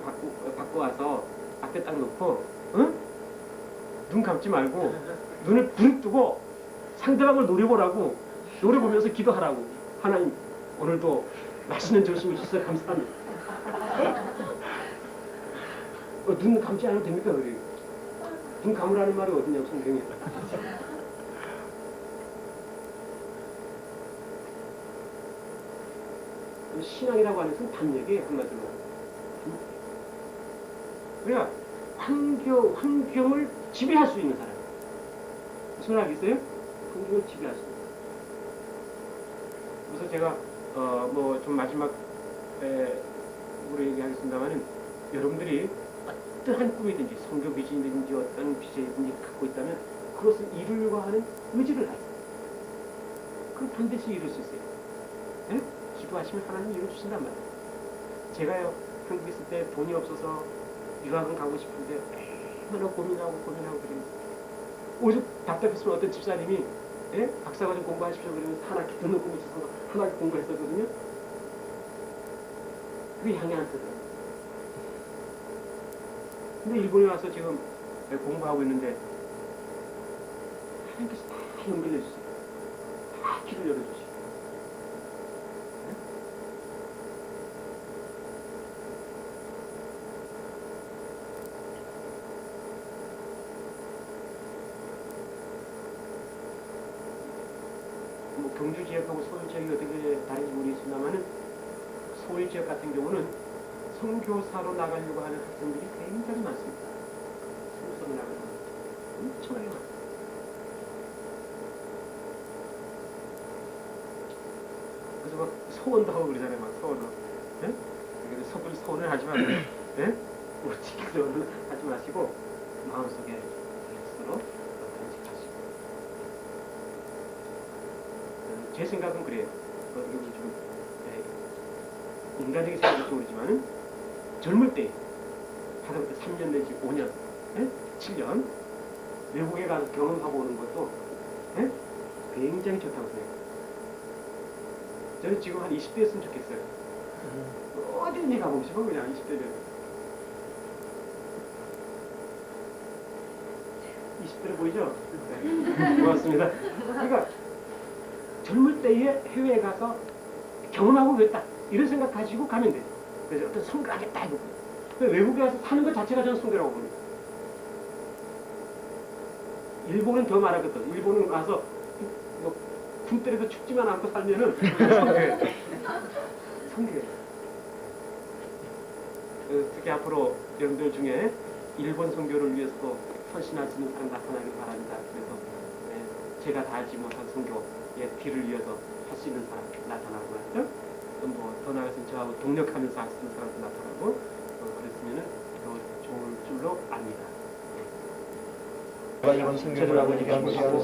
받고 와서 앞에 딱 놓고 응? 눈 감지 말고 눈을 부릅 뜨고 상대방을 노려보라고 노려보면서 기도하라고. 하나님 오늘도 맛있는 점심을 주셔서 감사합니다. 눈 감지 않아도 됩니까? 그래. 눈 감으라는 말이 어딨냐고 성경에. 신앙이라고 하는 것은 담력이에요, 한마디로. 그러니까 환경을 지배할 수 있는 사람. 무슨 말 알겠어요? 환경을 지배할 수 있는 사람. 그래서 제가 뭐 좀 마지막으로 얘기하겠습니다만은 여러분들이 어떠한 꿈이든지 성교 비전이든지 어떤 비전이든지 갖고 있다면 그것을 이루려고 하는 의지를 가지고 그럼 반드시 이룰 수 있어요. 네? 기도하시면 하나님이 이루어주신단 말이에요. 제가요 한국에 있을 때 돈이 없어서 유학은 가고 싶은데 얼마나 고민하고 그래요. 오히려 답답했으면 어떤 집사님이 박사과정 공부하십시오 그러면 한 학기 더 넣고 있어서 한 학기 공부했었거든요. 그게 향이 안 뜨더라고요. 근데 일본에 와서 지금 공부하고 있는데 하나님께서 다 연결해 주세요. 다 길을 열어주시고. 뭐 경주 지역하고 서울 지역이 어떻게 다른지 모르겠습니다만은 서울 지역 같은 경우는 선교사로 나가려고 하는 학생들이 굉장히 많습니다. 선교사로 나가는 엄청나게 많습니다. 그래서 막 소원도 하고 그러잖아요. 막 소원도. 예? 그래서 섣불리 소원을 하지 말고, 예? 우리 지켜서는 하지 마시고 마음속에 스스로 간직하시고 제 생각은 그래요. 좀 인간적인 생각일지 모르지만은 젊을 때 하다못해 3년 내지 5년, 7년 외국에 가서 경험하고 오는 것도 굉장히 좋다고 생각해요. 저는 지금 한 20대였으면 좋겠어요. 어딘지 가보고 싶어 그냥 20대면. 20대로 보이죠? 네. 고맙습니다. 그러니까 젊을 때에 해외에 가서 경험하고 그랬다 이런 생각 가지고 가면 돼. 그래서 어떤 선거를 하겠다 이거. 외국에 가서 사는 것 자체가 저는 선거라고 봅니다. 일본은 더 말하거든. 일본은 가서 뭐 군대에서 춥지만 않고 살면은 선거예요. 선거예요. 특히 앞으로 여러분들 중에 일본 선교를 위해서도 헌신할 수 있는 사람 나타나길 바랍니다. 그래서 제가 다 하지 못한 선교의 뒤를 이어서 할 수 있는 사람 나타나고 했죠. 또 뭐 더 나아가서 저하고 동력하면서 할 수 있는 사람도 나타나고 그랬으면은 더 좋을 줄로 압니다. 이번 성교를 아버지 감사하는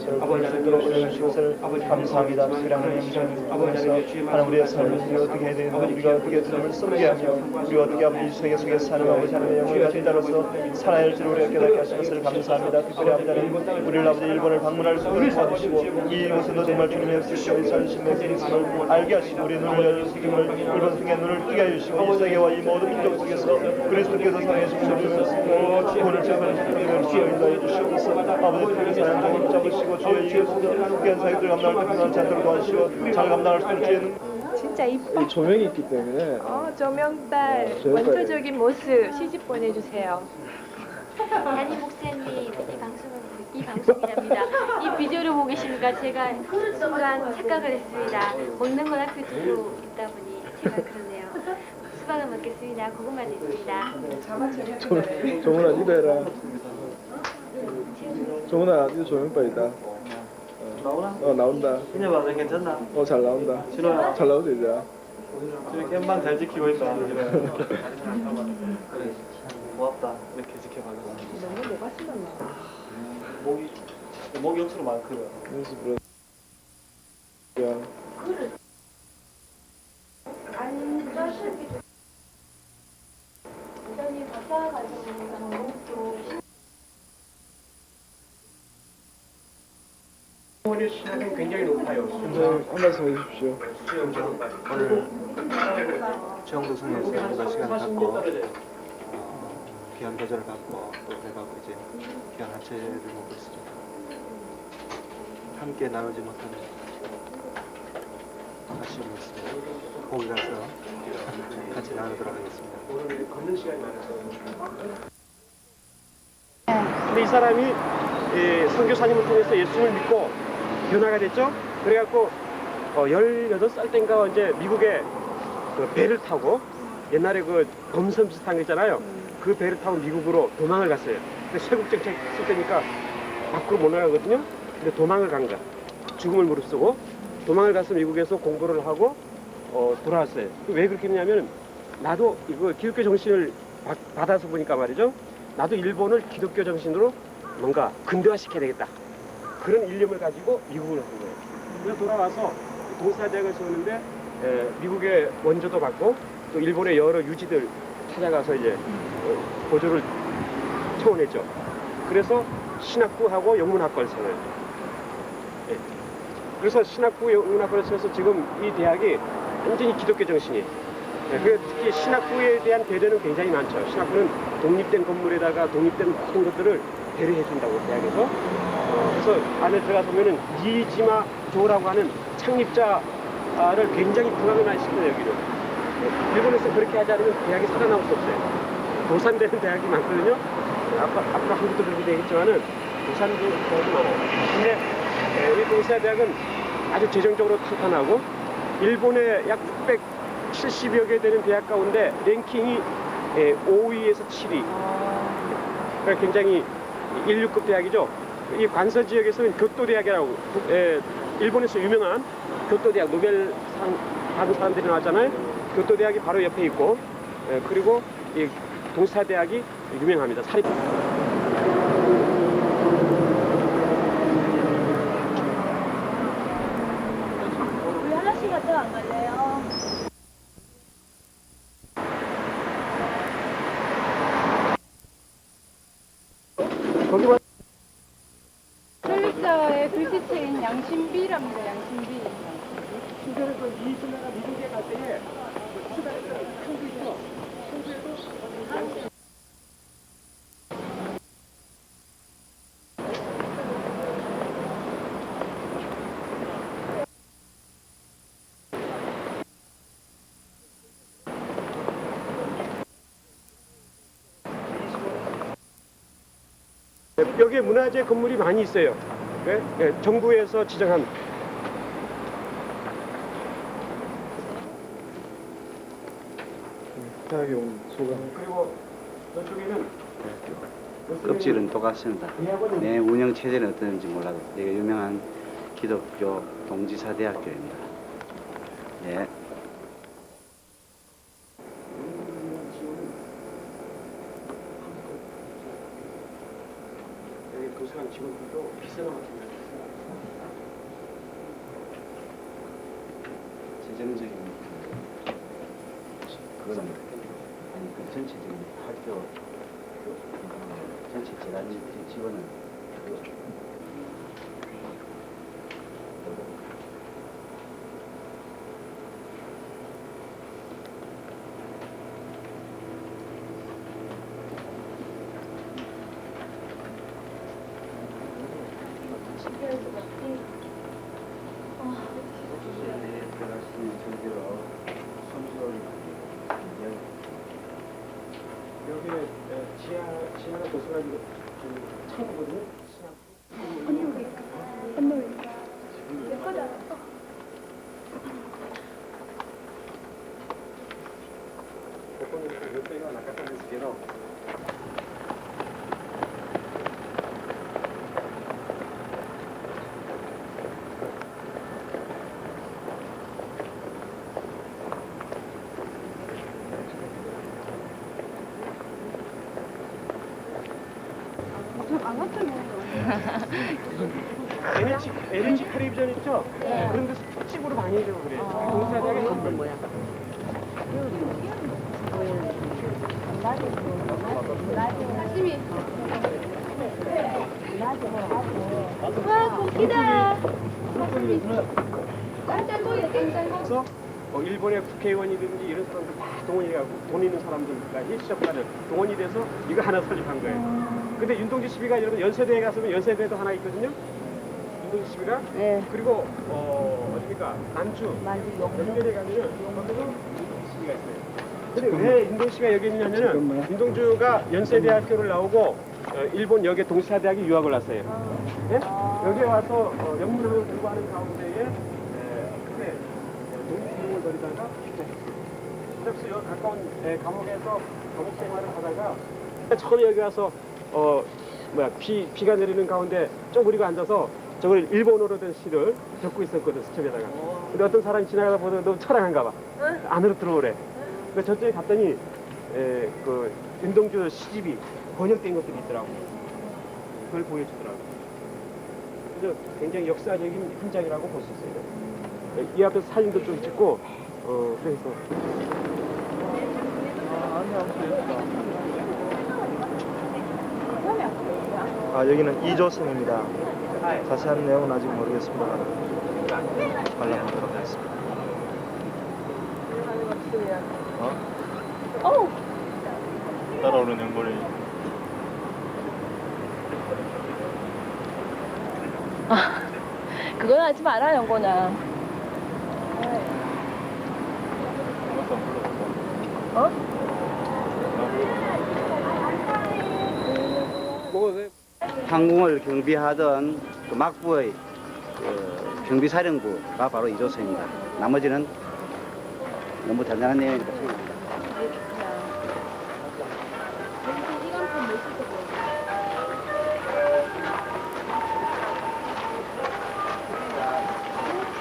것을 감사합니다. 수량을 영상을 하는 우리의 삶을 어떻게 해야 되는가, 우리가 어떻게 주님을 섬게 하며 우리가 어떻게 아버지 세계 속에 사는 아버지 하나님의 영광을 가진 자로서 살아야 할지를 우리가 깨닫게 하신 것을 감사합니다. 특별히 아버지는 우리를 아버지 일본을 방문할 수 있도록 도와주시고 이곳에도 정말 주님의 역사의 선심의 진심을 알게 하시고 우리의 눈을 열어주시고 일본 속에 눈을 뜨게 해주시고 이 세계와 이 모든 민족 속에서 그리스도께서 사랑해 주시옵소서. 오늘 제발 주여 인도해 주시옵소서. 아버지 주의 사랑을 붙잡으시고 주의 이웃을 귀한 사역들 감당할 때 그날 잔도록 도와주시고 잘 감당할 수 있는 주의 진짜 이뻐. 조명이 있기 때문에. 조명딸 원초적인 모습 시집 보내주세요. 담임 목사님 이 방송이랍니다. 이 비디오를 보고 계시니까 제가 순간 착각을 했습니다. 먹는 건 앞에 두고 있다 보니 제가 그러네요. 수박을 먹겠습니다. 고구마도 있습니다. 정훈아 니도 해라. 정훈아 니도 조명빨이다. 나오나? 나온다. 이제 봐도 괜찮나? 잘 나온다. 진호야. 잘 나오지 이제. 저기 겜방 잘 지키고 있다. 고맙다. 이렇게 지켜봐줘서. 너무 뭐가 싫었나? 목이 억수로 많거든. 연습으로. 야. 완전히 바빠가지고 오늘 시간은 굉장히 높아요. 한 말씀 해주십시오. 오늘 정도승에서 우리가 시간을 갖고 귀한 도전을 갖고 또 내가 이제 귀한 하체를 먹고 있습니다. 함께 나누지 못한 아쉬움이 있습니다. 거기 가서 같이 나누도록 하겠습니다. 오늘 걷는 시간이 많아서. 근데 이 사람이 선교사님을 통해서 예수를 믿고 변화가 됐죠. 그래갖고 18살 때인가 이제 미국에 그 배를 타고 옛날에 그 범선 비슷한 거 있잖아요. 그 배를 타고 미국으로 도망을 갔어요. 근데 쇄국정책 쓸 때니까 밖으로 못 나가거든요. 근데 도망을 간 거야. 죽음을 무릅쓰고 도망을 가서 미국에서 공부를 하고 돌아왔어요. 왜 그렇게 했냐면 나도 이거 기독교 정신을 받아서 보니까 말이죠. 나도 일본을 기독교 정신으로 뭔가 근대화시켜야 되겠다. 그런 일념을 가지고 미국을 한 거예요. 그래서 돌아와서 동사대학을 세웠는데 미국의 원조도 받고 또 일본의 여러 유지들 찾아가서 이제 보조를 청원했죠. 그래서 신학부하고 영문학과를 세워요. 예. 그래서 신학부 영문학과를 세워서 지금 이 대학이 완전히 기독교 정신이에요. 예. 특히 신학부에 대한 배려는 굉장히 많죠. 신학부는 독립된 건물에다가 독립된 모든 것들을 배려해준다고 대학에서. 그래서 안에 들어가 보면은 니지마 조라고 하는 창립자를 굉장히 부각을 많이 시켜요 여기를. 일본에서 그렇게 하지 않으면 대학이 살아남을 수 없어요. 도산되는 대학이 많거든요. 앞으로 한국도 그렇게 되겠지만은 도산도 대학이 많아요. 근데 이 동사대학은 아주 재정적으로 탄탄하고 일본의 약 670여 개 되는 대학 가운데 랭킹이 5위에서 7위. 그러니까 굉장히 1流급 대학이죠. 이 관서 지역에서는 교토대학이라고 일본에서 유명한 교토대학 노벨상 받은 사람들이 나왔잖아요. 교토대학이 바로 옆에 있고 그리고 이 동사대학이 유명합니다. 사립. 거기만 설립자의 글씨체인 양심비랍니다. 양심비. 그래서 이순애가 미국에 갈 때에 수다했던 형도 있어. 형도에도 여기에 문화재 건물이 많이 있어요. 네? 네, 정부에서 지정한. 대학에 온 소감. 그리고 저쪽에는 껍질은 똑같습니다. 내 운영 체제는 어떤지 몰라도 되게 유명한 기독교 동지사대학교입니다. 네. 여기 도서관 직원들도 비싸나 마찬가지입니다. 재정적인 그건 아니 그 전체적인 학교 전체 재단 지원은 여기는 지하가 도서관이 창고거든요. LH 텔레비전 있죠? 네. 그런 데서 특집으로 많이 해주고 그래요. 동사대학의 건물 모양. 와, 고기다. 그래서 일본의 국회의원이든지 이런 사람들 다 동원이 가고 돈 있는 사람들과 일시적가를 동원이 돼서 이거 하나 설립한 거예요. 근데 윤동주 시비가 여러분 연세대에 갔으면 연세대도 하나 있거든요. 윤동주 시비가. 네. 그리고 어디입니까? 남주. 연세대에 가면은 거기도 윤동주 시비가 있어요. 근데 왜 윤동주 씨가 여기 있냐면은 윤동주가 연세대학교를 나오고 일본 여기 동시사대학에 유학을 왔어요. 네? 여기에 와서 영문학을 공부하는 가운데에 그때 동시생을 벌이다가 그래서 여기 가까운 감옥에서 감옥 생활을 하다가 처음에 여기 와서 비가 내리는 가운데 쪼그리고 앉아서 저걸 일본어로 된 시를 적고 있었거든, 수첩에다가. 근데 어떤 사람이 지나가다 보더니 너무 철학한가 봐. 안으로 들어오래. 그래서 저쪽에 갔더니 그 윤동주 시집이 번역된 것들이 있더라고. 그걸 보여주더라고. 그래서 굉장히 역사적인 현장이라고 볼 수 있어요. 이 앞에서 사진도 좀 찍고 그래서 여기는 이조선입니다. 자세한 내용은 아직 모르겠습니다만 관람하도록 하겠습니다. 따라오는 연골이 그건 하지 마라, 영곤아. 항공을 경비하던 그 막부의 그 경비사령부가 바로 이조선입니다. 나머지는 너무 잔잔한 내용이니까 생각합니다.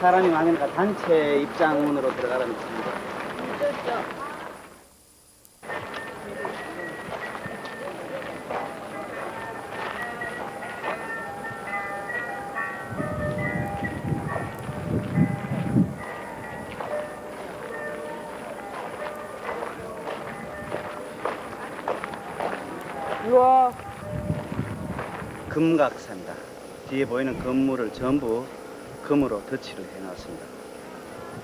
사람이 많으니까 단체 입장문으로 들어가라는 뜻입니다. 일로와. 금각사입니다. 뒤에 보이는 건물을 전부 금으로 덧칠을 해놨습니다.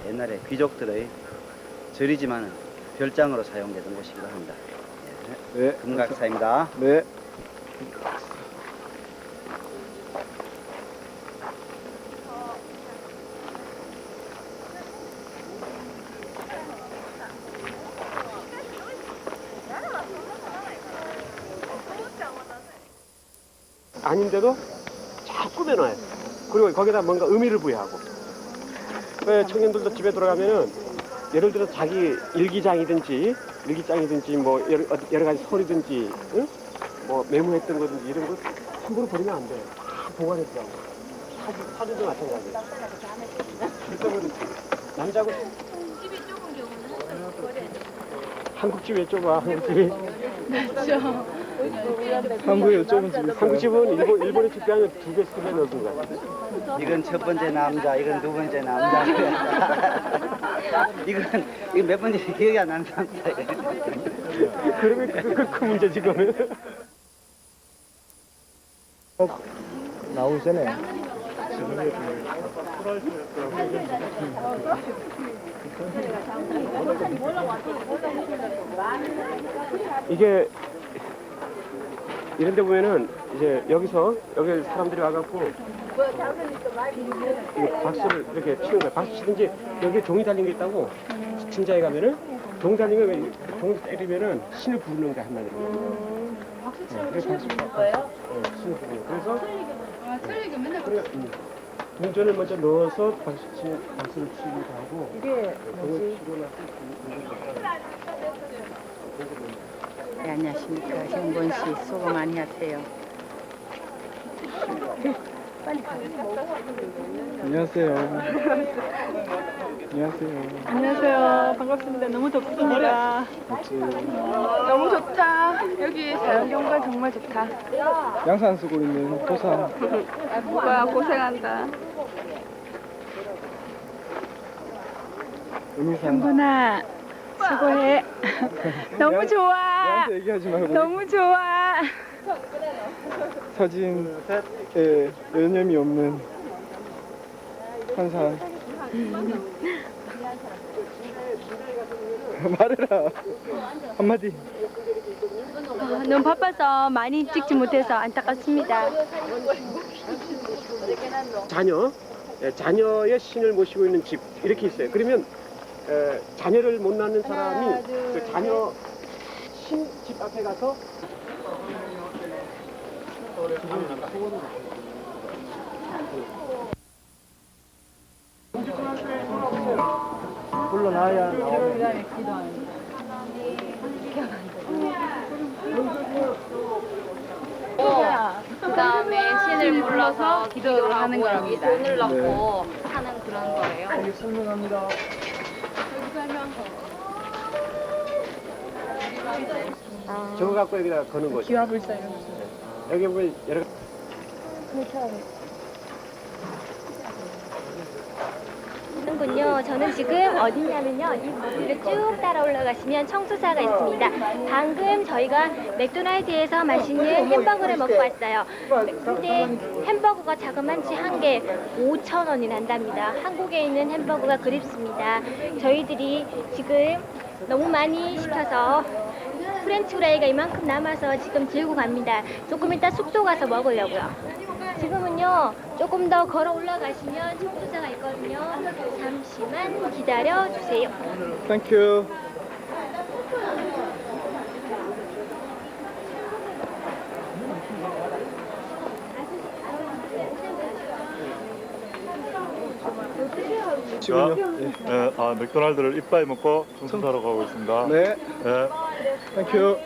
옛날에 귀족들의 절이지만은 별장으로 사용되던 곳이기도 합니다. 네. 금각사입니다. 네. 아닌데도 잘 꾸며놔요. 그리고 거기다 뭔가 의미를 부여하고. 왜 청년들도 집에 들어가면은 예를 들어 자기 일기장이든지 뭐 여러 가지 서류든지, 응? 뭐 메모했던 거든지 이런 거 함부로 버리면 안 돼. 다 보관했더라고. 사진도 마찬가지. 남자고 한국집 왜 좁아? 한국집이. 한국에 좁은 집이 있어요. 한국집은 일본에 집배하면 2배, 3배 넣은 거야. 이건 첫 번째 남자, 이건 두 번째 남자. 이건 몇 번째 기억이 안 나는 남자. 그러면 그 문제지 그거는. 나오기 전에. 이게 이런 데 보면은 이제 여기 사람들이 와갖고 박수를 이렇게 치는 거야. 박수 치든지 여기 종이 달린 게 있다고. 진짜에 가면은 종이 달린 거 종이 때리면은 신을 부르는 게 한마디로. 박수 치는 신을 부르는 거예요? 신을 부르는 거. 그래서 틀리게 맨날 동전을 먼저 넣어서 박수를 치기도 하고. 이게 뭐지? 네, 안녕하십니까. 현본 씨 수고 많이 하세요. 빨리 가세요. 안녕하세요. 안녕하세요. 안녕하세요. 반갑습니다. 너무 덥습니다. 너무 좋다. 여기 자연경관 정말 좋다. 양산 쓰고 있는 도산. 누가 고생한다. 의미상. 현본아 수고해. 너무 좋아. 나한테 얘기하지 말고. 너무 좋아. 사진에 여념이 없는 한산. 말해라. 한마디. 너무 바빠서 많이 찍지 못해서 안타깝습니다. 자녀의 신을 모시고 있는 집 이렇게 있어요. 그러면 자녀를 못 낳는 사람이 그 자녀 신 집 앞에 가서 불러놔야 그 다음에 신을 불러서 기도를 하는 겁니다. 돈을 넣고 하는 그런 거예요. 여기 설명합니다. 저거 갖고 여기다 거는 거죠. 기와불사 이런 거. 여기 보면 여러 군요. 저는 지금 어디냐면요. 이 거리를 쭉 따라 올라가시면 청수사가 있습니다. 방금 저희가 맥도날드에서 맛있는 햄버거를 먹고 왔어요. 근데 햄버거가 자그만치 한 개 5,000원이 난답니다. 한국에 있는 햄버거가 그립습니다. 저희들이 지금 너무 많이 시켜서 프렌치 후라이가 이만큼 남아서 지금 들고 갑니다. 조금 이따 숙소 가서 먹으려고요. 지금은요, 조금 더 걸어 올라가시면 청수사가 있거든요. 잠시만 기다려 주세요. 땡큐. 자, 맥도날드를 이빠이 먹고 청소하러 가고 있습니다. 네. 네. 땡큐.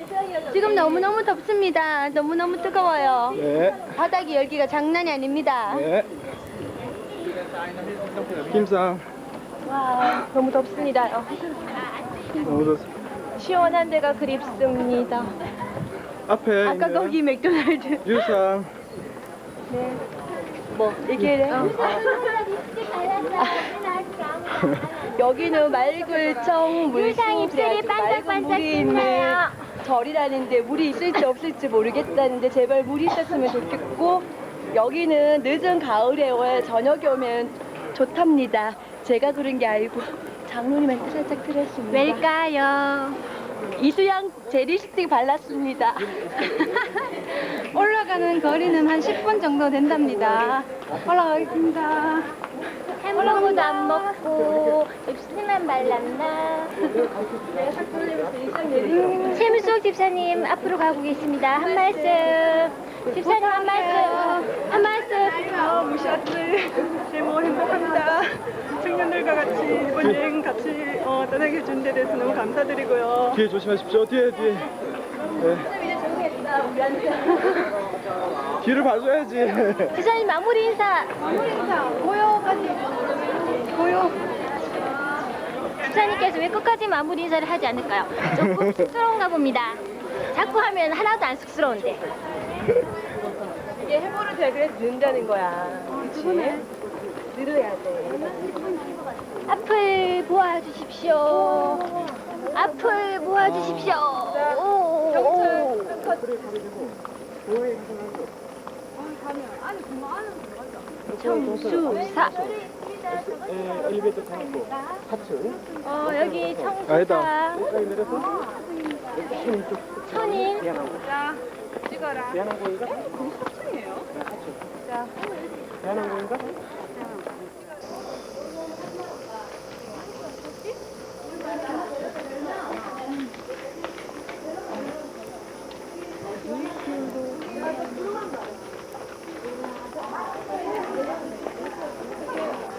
지금 너무너무 덥습니다. 너무너무 뜨거워요. 네. 바닥이 열기가 장난이 아닙니다. 네. 김상. 와, 너무 덥습니다. 너무 좋습니다. 시원한 데가 그립습니다. 앞에 아까 있는 거기 맥도날드. 유상. 네. 뭐 얘기해? 여기는 맑을청 물상 입술이 물소리라고 맑은 반짝반짝 물이 있는 빛나요. 절이라는데 물이 있을지 없을지 모르겠다는데 제발 물이 있었으면 좋겠고 여기는 늦은 가을에 저녁에 오면 좋답니다. 제가 그런 게 아니고 장로님한테 살짝 들었습니다. 왜일까요? 이수양 제리스틱 발랐습니다. 올라가는 거리는 한 10분 정도 된답니다. 올라가겠습니다. 햄버거도 안 먹고 립스틱만 발랐나? 최무숙 집사님 앞으로 가고 계십니다. 한 말씀. 집사님 한 말씀. 한 말씀. 무시아들 너무 행복합니다. 청년들과 같이 이번 여행 같이 떠나게 해준 데 대해서 너무 감사드리고요. 뒤에 조심하십시오. 뒤에. 네. 뒤를 봐줘야지. 집사님 마무리 인사. 고요까지. 고요. 집사님께서 왜 끝까지 마무리 인사를 하지 않을까요? 조금 쑥스러운가 봅니다. 자꾸 하면 하나도 안 쑥스러운데. 이게 해보를 그래서 는다는 거야. 그렇지? 늘어야 돼. 앞을 보아주십시오. 앞을 보아주십시오. 청수사. 엘리베이터 타고 4층. 여기 청수사. 아니다. 여기까지 내려서 천인. 자, 찍어라. 대한항공인가? 그게 4층이에요? 자, 대한항공인가?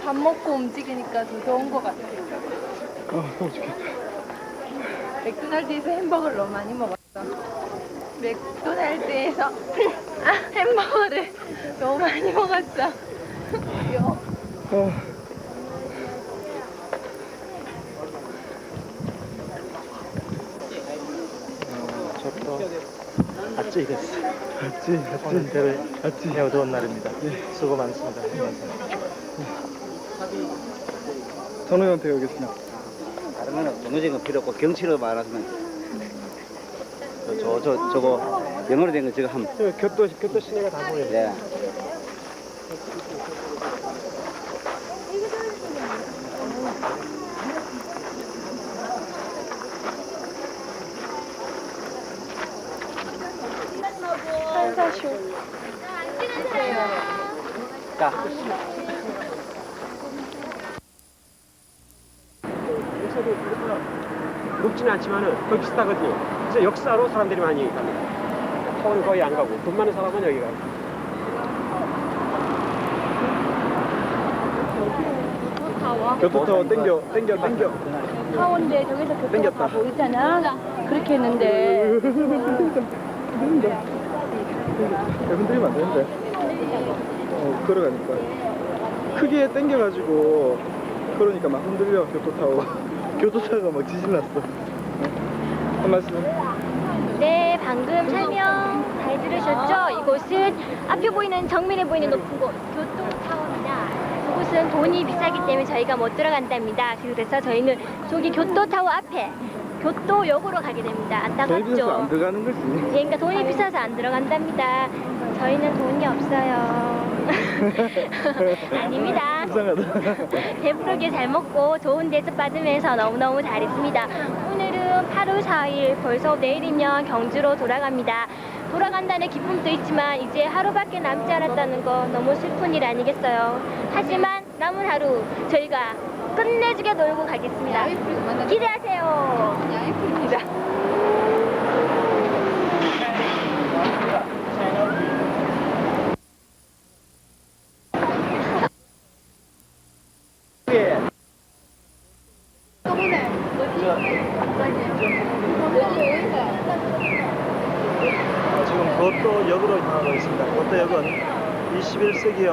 밥 먹고 움직이니까 더 더운 것 같아요. 더워 죽겠다. 맥도날드에서 햄버거를 너무 많이 먹었어. 맥도날드에서 햄버거를 너무 많이 먹었어. 아찌 됐어. 오늘 대로 매우 더운 날입니다. 수고 많습니다. 전우현한테 여겠습니다. 다른 거는 정해진 건 필요 없고 경치로 말하면 저거 영어로 된 거 저거 한 교토 시내가 다 보여요. 네. 한사쇼. 자. 높지는 않지만은 거의 비슷하거든요. 그래서 역사로 사람들이 많이 갑니다. 타워는 거의 안 가고 돈 많은 사람은 여기 가고. 교토타워 땡겨. 타운데 저기서 교토가 다 보이잖아. 그렇게 했는데. 흔들리면 안 되는데. 걸어가니까. 크게 땡겨가지고 그러니까 막 흔들려 교토타워가 막 지진났어. 한 말씀. 네, 방금 설명 잘 들으셨죠? 이곳은 앞에 보이는 정면에 보이는 높은 곳 교토타워입니다. 이곳은 돈이 비싸기 때문에 저희가 못 들어간답니다. 그래서 저희는 저기 교토타워 앞에 교토역으로 가게 됩니다. 돈이 비싸서 안 안타깝죠? 들어가는 거지. 그러니까 돈이 비싸서 안 들어간답니다. 저희는 돈이 없어요. 아닙니다. 이상하다. 배부르게 잘 먹고 좋은 대접 받으면서 너무너무 잘했습니다. 오늘은 8월 4일 벌써 내일이면 경주로 돌아갑니다. 돌아간다는 기쁨도 있지만 이제 하루밖에 남지 않았다는 거 너무 슬픈 일 아니겠어요. 하지만 남은 하루 저희가 끝내주게 놀고 가겠습니다. 기대하세요. 야외풀입니다. 지금 교토역으로 향하고 있습니다. 교토역은 21세기형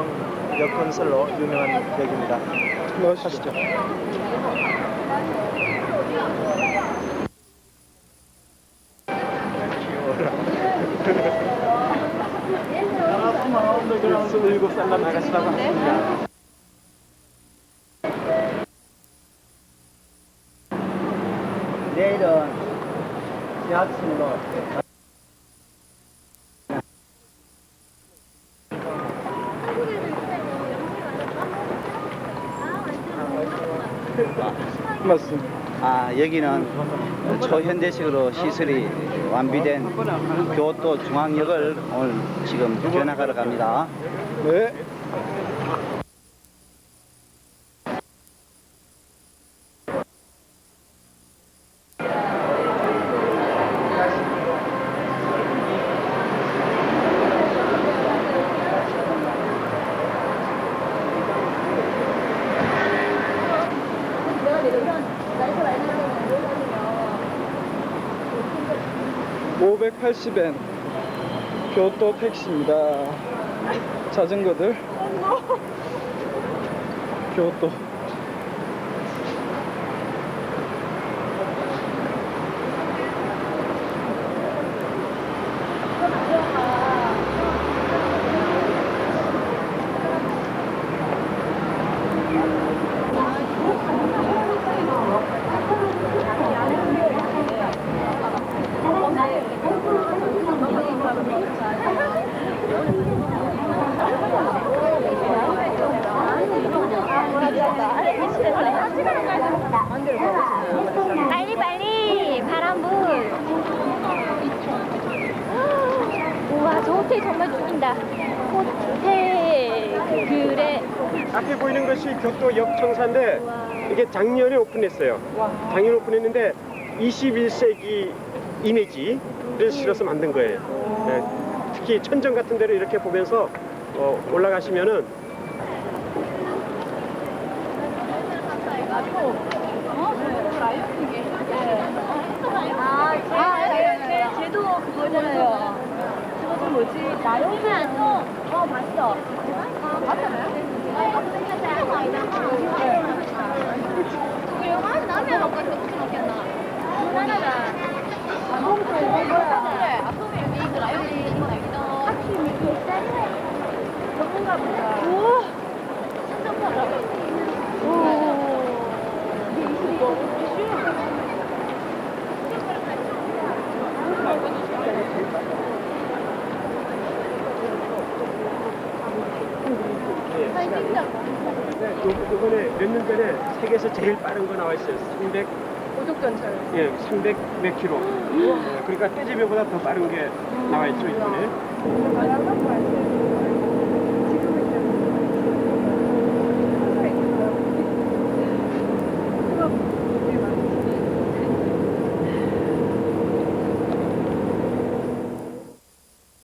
역 건설로 유명한 역입니다. 가시죠. 귀여워라. 27살 난 아가씨라고 합니다. 내일은 지하철로 맞습니다. 아, 여기는 초현대식으로 시설이 완비된 교토 중앙역을 오늘 지금 견학하러 갑니다. 네. (580엔) 교토 택시입니다. 자전거들 교토. 빨리 바람불. 우와 저 호텔 정말 죽인다. 호텔 그래. 앞에 보이는 것이 교토역 청사인데 이게 작년에 오픈했어요. 작년에 오픈했는데 21세기 이미지를 실어서 만든 거예요. 네, 특히 천정 같은 데를 이렇게 보면서 올라가시면은 쟤도 그거잖아요. 저거 뭐지? 나영이야 또. 봤어. 봤잖아요? 영화에서 나오면 아까 그렇게 먹겠나? 하나가 그래. 앞서면 여기 있는 라이언이 이거 알겠다. 확실히 뱃살이 저건가 보다. 우와. 신선하다. 이번에 몇 년 전에 세계에서 제일 빠른 거 나와 있어요. 300. 고속전철. 예, 300 몇 킬로. 그러니까 떼제배보다 더 빠른 게 나와 있죠 이번에.